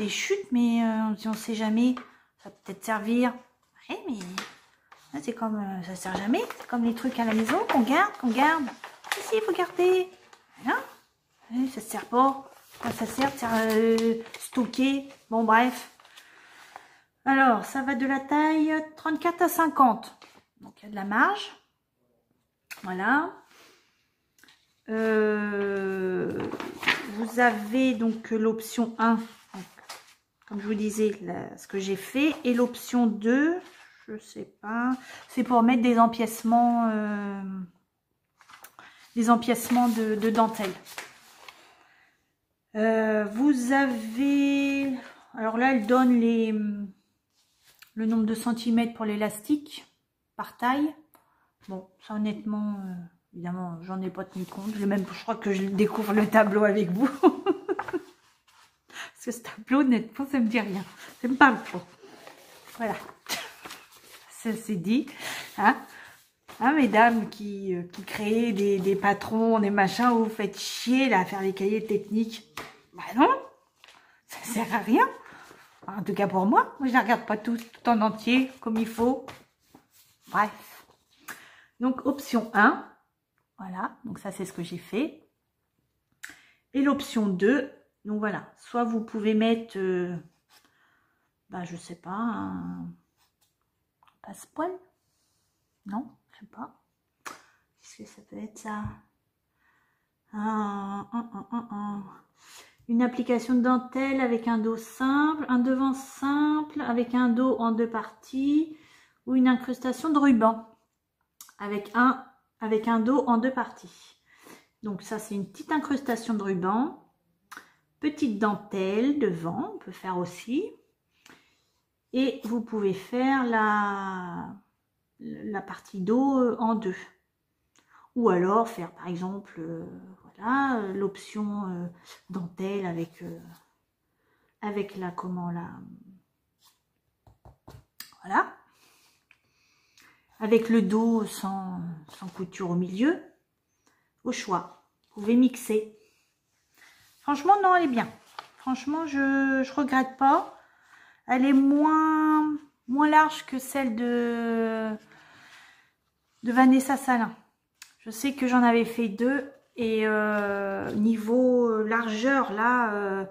mais on sait jamais. Ça peut peut-être servir. Ouais, mais là, c'est comme, ça sert jamais. C'est comme les trucs à la maison qu'on garde. Si, il faut garder. Voilà. Ça sert pas. Quand ça sert, stocker. Bon, bref. Alors, ça va de la taille 34 à 50. Donc, il y a de la marge. Voilà. Vous avez donc l'option 1. Donc, comme je vous disais, là, ce que j'ai fait. Et l'option 2, je sais pas. C'est pour mettre des empiècements de dentelle. Vous avez, alors là elle donne le nombre de centimètres pour l'élastique par taille. Bon, ça honnêtement, évidemment j'en ai pas tenu compte. Je crois que je découvre le tableau avec vous. Parce que ce tableau, honnêtement, ça me dit rien. Ça me parle pas. Voilà. Ça c'est dit. Hein, mesdames qui créent des patrons, des machins, où vous faites chier là à faire les cahiers techniques. Bah non, ça sert à rien. En tout cas pour moi. Moi je ne regarde pas tout en entier comme il faut. Bref. Donc option 1. Voilà. Donc ça c'est ce que j'ai fait. Et l'option 2. Donc voilà. Soit vous pouvez mettre, je sais pas, un passepoil. Non, je sais pas. Qu'est-ce que ça peut être ça? Une application de dentelle avec un dos simple, un devant simple avec un dos en 2 parties, ou une incrustation de ruban avec un dos en 2 parties. Donc ça c'est une petite incrustation de ruban, petite dentelle devant, on peut faire aussi, et vous pouvez faire la partie dos en 2. Ou alors faire par exemple, voilà, l'option dentelle avec la, comment la, voilà, avec le dos sans couture au milieu, au choix. Vous pouvez mixer. Franchement, non, elle est bien. Franchement, je regrette pas. Elle est moins large que celle de Vanessa Salin. Je sais que j'en avais fait 2 et niveau largeur, là,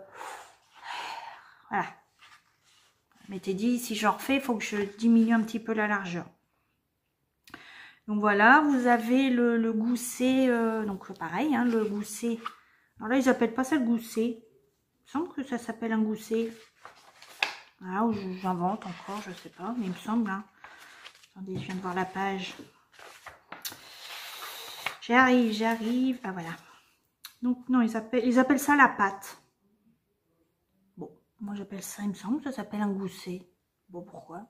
voilà. Je m'étais dit, si j'en refais, il faut que je diminue un petit peu la largeur. Donc voilà, vous avez le gousset, donc pareil, hein, le gousset. Alors là, ils appellent pas ça le gousset. Il me semble que ça s'appelle un gousset. Voilà, ou j'invente encore, je sais pas, mais il me semble. Hein. Attendez, je viens de voir la page. J'arrive. Ah voilà. Donc non, ils appellent ça la pâte. Bon, moi j'appelle ça, il me semble, ça s'appelle un gousset. Bon, pourquoi?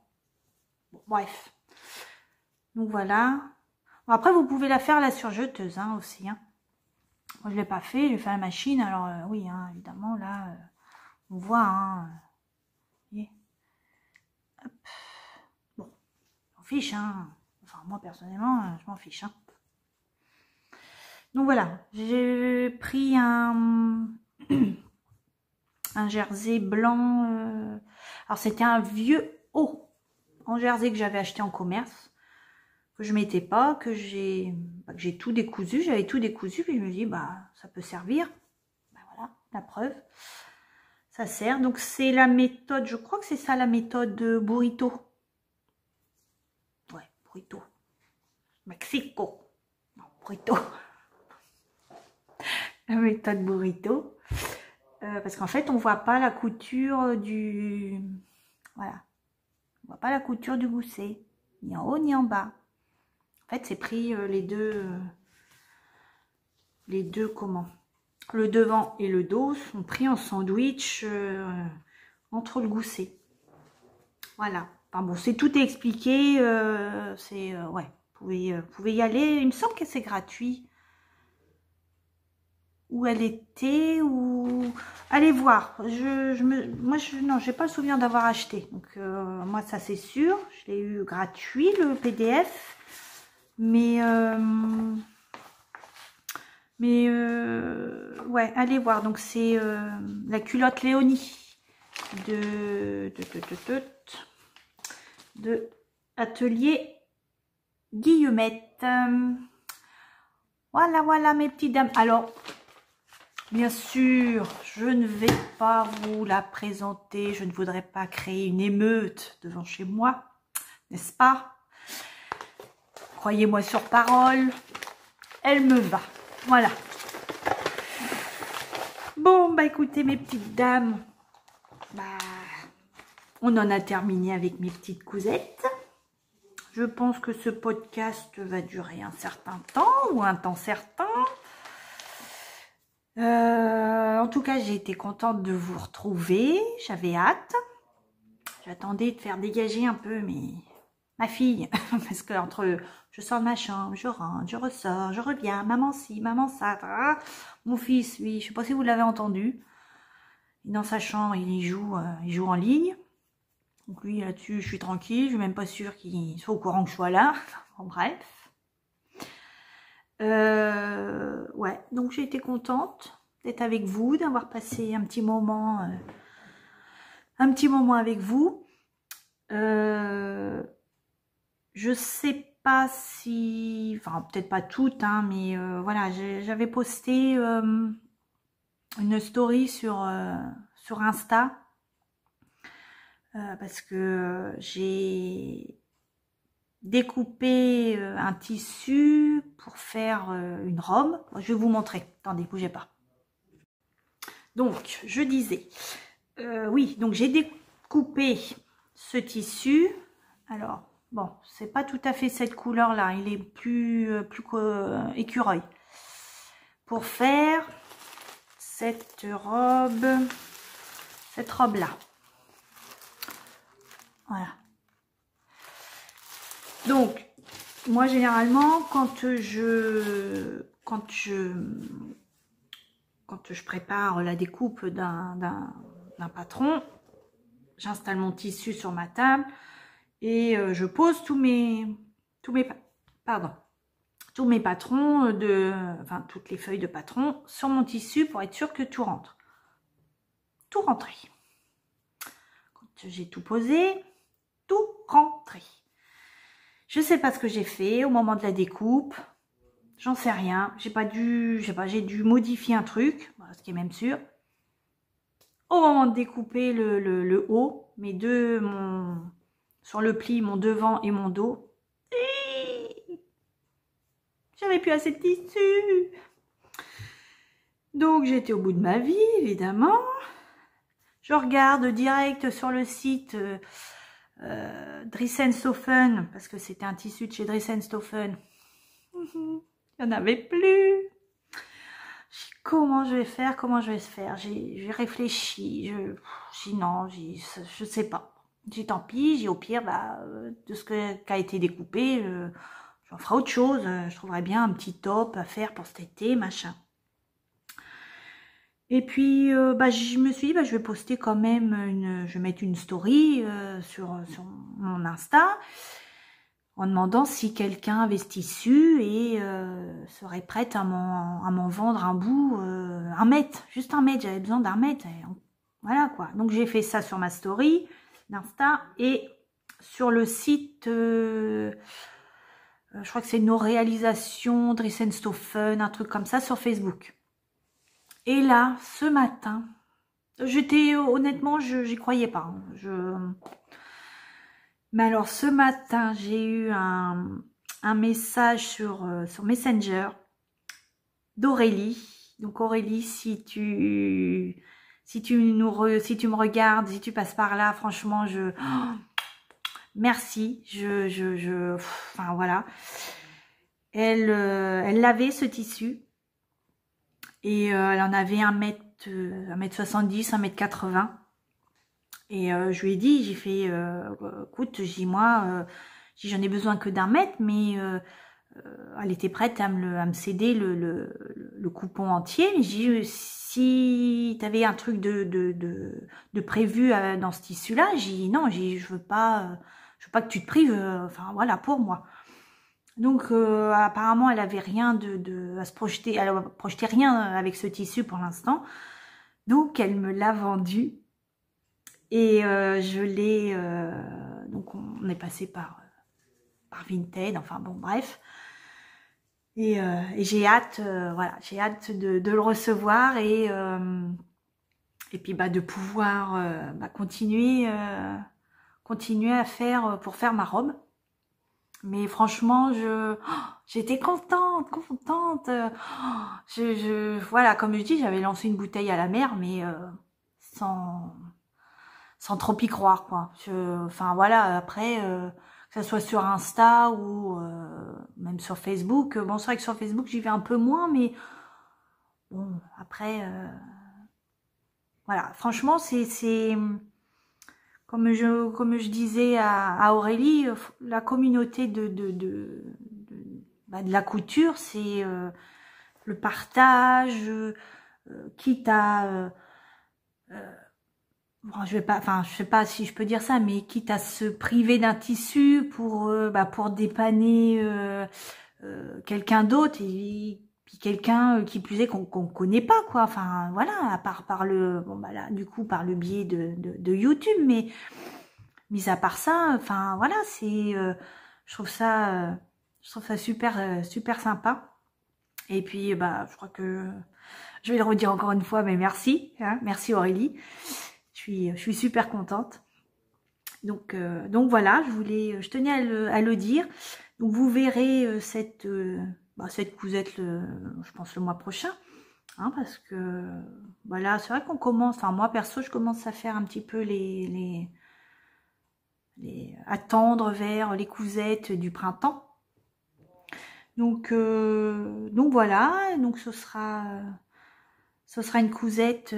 Bon, bref. Donc voilà. Bon, après, vous pouvez la faire à la surjeteuse hein, aussi. Hein. Moi, je ne l'ai pas fait, j'ai fait à la machine. Alors, oui, hein, évidemment, là, on voit. Hein, hop. Bon, on fiche. Hein. Enfin, moi, personnellement, je m'en fiche. Hein. Donc voilà, j'ai pris un jersey blanc. Alors, c'était un vieux haut en jersey que j'avais acheté en commerce. Que je mettais pas, que j'ai tout décousu, j'avais tout décousu, puis je me dis bah ça peut servir. Ben voilà, la preuve. Ça sert. Donc c'est la méthode, je crois que c'est ça la méthode de burrito. Ouais, burrito. Mexico. Non, burrito. La méthode burrito. Parce qu'en fait, on voit pas la couture du. Voilà. On voit pas la couture du gousset. Ni en haut ni en bas. En fait, c'est pris les deux comment? Le devant et le dos sont pris en sandwich entre le gousset. Voilà. Enfin bon, c'est tout expliqué. Ouais, vous pouvez y aller. Il me semble que c'est gratuit. Où elle était ou allez voir. Moi, non, j'ai pas le souvenir d'avoir acheté. Donc moi, ça c'est sûr. Je l'ai eu gratuit le PDF. Mais ouais, allez voir. Donc c'est la culotte Léonie de Atelier Guillemette. Voilà mes petites dames. Alors, bien sûr, je ne vais pas vous la présenter. Je ne voudrais pas créer une émeute devant chez moi, n'est-ce pas? Croyez-moi sur parole, elle me va. Voilà. Bon, bah écoutez mes petites dames, bah, on en a terminé avec mes petites cousettes. Je pense que ce podcast va durer un certain temps ou un temps certain. En tout cas, j'ai été contente de vous retrouver. J'avais hâte. J'attendais de faire dégager un peu ma fille. Parce que entre je sors de ma chambre, je rentre, je ressors, je reviens, maman ci, maman ça. Mon fils, lui, je sais pas si vous l'avez entendu. Dans sa chambre, il joue en ligne. Donc lui, là-dessus, je suis tranquille. Je suis même pas sûre qu'il soit au courant que je sois là. Bon, bref. Ouais, donc j'ai été contente d'être avec vous, d'avoir passé un petit moment avec vous. Je sais pas si, enfin peut-être pas toutes, hein, mais voilà, j'avais posté une story sur Insta parce que j'ai découpé un tissu pour faire une robe. Je vais vous montrer. Attendez, bougez pas. Donc, je disais, oui, donc j'ai découpé ce tissu. Alors, bon, c'est pas tout à fait cette couleur-là. Il est plus écureuil. Pour faire cette robe-là. Voilà. Donc, moi généralement quand je prépare la découpe d'un patron, j'installe mon tissu sur ma table et je pose tous mes patrons enfin toutes les feuilles de patron sur mon tissu pour être sûr que tout rentre. Tout rentré. Quand j'ai tout posé, tout rentré. Je sais pas ce que j'ai fait au moment de la découpe. J'en sais rien. J'ai dû modifier un truc, ce qui est même sûr. Au moment de découper le haut, sur le pli, mon devant et mon dos, j'avais plus assez de tissu. Donc j'étais au bout de ma vie, évidemment. Je regarde direct sur le site Dries+Stoffen, parce que c'était un tissu de chez Dries+Stoffen. Il n'y en avait plus. Comment je vais faire? J'ai réfléchi. Non, je sais pas. J'ai tant pis, j'ai au pire, de ce qui a été découpé, j'en ferai autre chose. Je trouverai bien un petit top à faire pour cet été, machin. Et puis, je me suis dit, je vais poster quand même je vais mettre une story sur mon Insta en demandant si quelqu'un avait ce tissu et serait prête à m'en vendre un bout, 1 mètre, juste 1 mètre, j'avais besoin d'1 mètre. Voilà quoi. Donc j'ai fait ça sur ma story d'Insta et sur le site, je crois que c'est nos réalisations, Dries+Stoffen, un truc comme ça sur Facebook. Et là, ce matin, honnêtement, j'y croyais pas. Mais alors, ce matin, j'ai eu un message sur Messenger d'Aurélie. Donc, Aurélie, si tu me regardes, si tu passes par là, franchement, merci. Enfin, voilà. Elle avait ce tissu. Et elle en avait 1m70, 1m80. Et je lui ai dit, j'ai fait, écoute, moi, j'en ai besoin que d'1 mètre, mais elle était prête à me céder le coupon entier. Mais j'ai dit, si tu avais un truc de prévu dans ce tissu-là, j'ai dit non, je veux pas que tu te prives, enfin voilà, pour moi. Donc apparemment elle avait rien à se projeter, elle ne projetait rien avec ce tissu pour l'instant. Donc elle me l'a vendu et je l'ai donc on est passé par Vinted, enfin bon bref. Et j'ai hâte, voilà, j'ai hâte de le recevoir et puis de pouvoir continuer à faire pour faire ma robe. Mais franchement, j'étais contente. Voilà, comme je dis, j'avais lancé une bouteille à la mer, mais sans trop y croire, quoi. Enfin voilà, après, que ce soit sur Insta ou même sur Facebook. Bon, c'est vrai que sur Facebook, j'y vais un peu moins, mais bon, après, voilà. Franchement, c'est comme je disais à Aurélie, la communauté de la couture, c'est le partage, quitte à bon, je sais pas si je peux dire ça, mais quitte à se priver d'un tissu pour dépanner quelqu'un d'autre et puis quelqu'un qui plus est qu'on connaît pas, quoi. Enfin voilà, à part par le là du coup par le biais de YouTube, mais mis à part ça, enfin voilà, c'est je trouve ça super sympa. Et puis je crois que je vais le redire encore une fois, mais merci, hein, merci Aurélie. Je suis super contente. Donc voilà, je tenais à le dire. Donc vous verrez cette cousette, je pense le mois prochain, hein, parce que voilà, c'est vrai qu'on commence. Enfin moi perso, je commence à faire un petit peu à tendre vers les cousettes du printemps. Donc voilà, donc ce sera une cousette,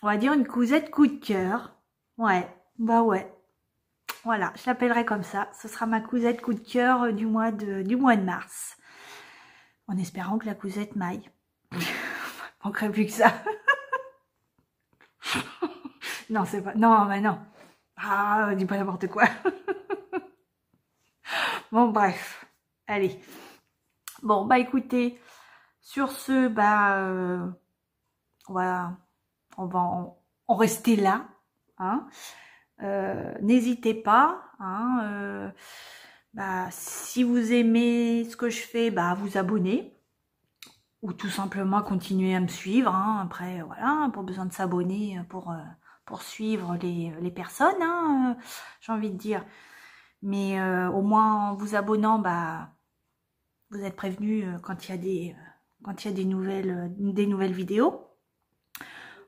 on va dire une cousette coup de cœur. Ouais, ouais. Voilà, je l'appellerai comme ça. Ce sera ma cousette coup de cœur du mois de mars. En espérant que la cousette m'aille. Manquerait plus que ça. Non, c'est pas... Non, mais non. Ah, dis pas n'importe quoi. Bon, bref. Allez. Bon, bah écoutez, sur ce, bah... on va en rester là. Hein. N'hésitez pas. Hein, bah, si vous aimez ce que je fais, bah, vous abonner. Ou tout simplement continuer à me suivre. Hein. Après, voilà, pas besoin de s'abonner pour suivre les personnes, hein, j'ai envie de dire. Mais au moins en vous abonnant, bah, vous êtes prévenus quand il y a des nouvelles vidéos.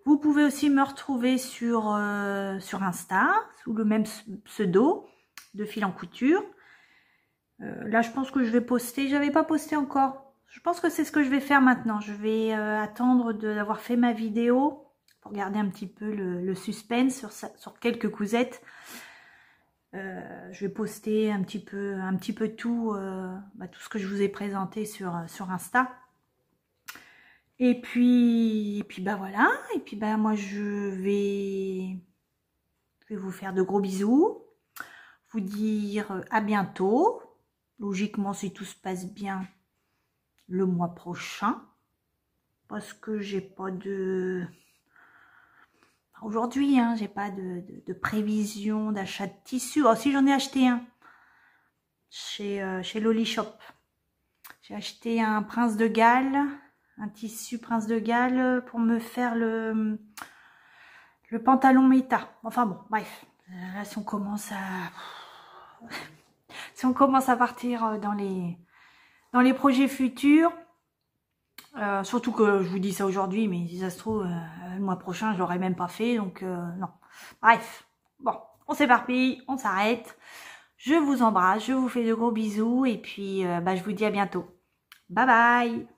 Vous pouvez aussi me retrouver sur Insta, sous le même pseudo de Fil en Couture. Là, je pense que je vais poster. J'avais pas posté encore. Je pense que c'est ce que je vais faire maintenant. Je vais attendre d'avoir fait ma vidéo pour garder un petit peu le suspense sur quelques cousettes. Je vais poster un petit peu tout, tout ce que je vous ai présenté sur Insta. Et puis bah voilà. Et puis bah moi je vais vous faire de gros bisous. Vous dire à bientôt. Logiquement, si tout se passe bien, le mois prochain. Parce que j'ai pas de... Aujourd'hui, hein, j'ai pas de prévision d'achat de tissu. Oh, si j'en ai acheté un chez Loli Shop. J'ai acheté un Prince de Galles, un tissu Prince de Galles pour me faire le pantalon méta. Enfin bon, bref. Là, si on commence à partir dans les projets futurs, surtout que je vous dis ça aujourd'hui, mais si ça se trouve, le mois prochain, je l'aurais même pas fait, donc non. Bref, bon, on s'éparpille, on s'arrête. Je vous embrasse, je vous fais de gros bisous, et puis bah, je vous dis à bientôt. Bye bye!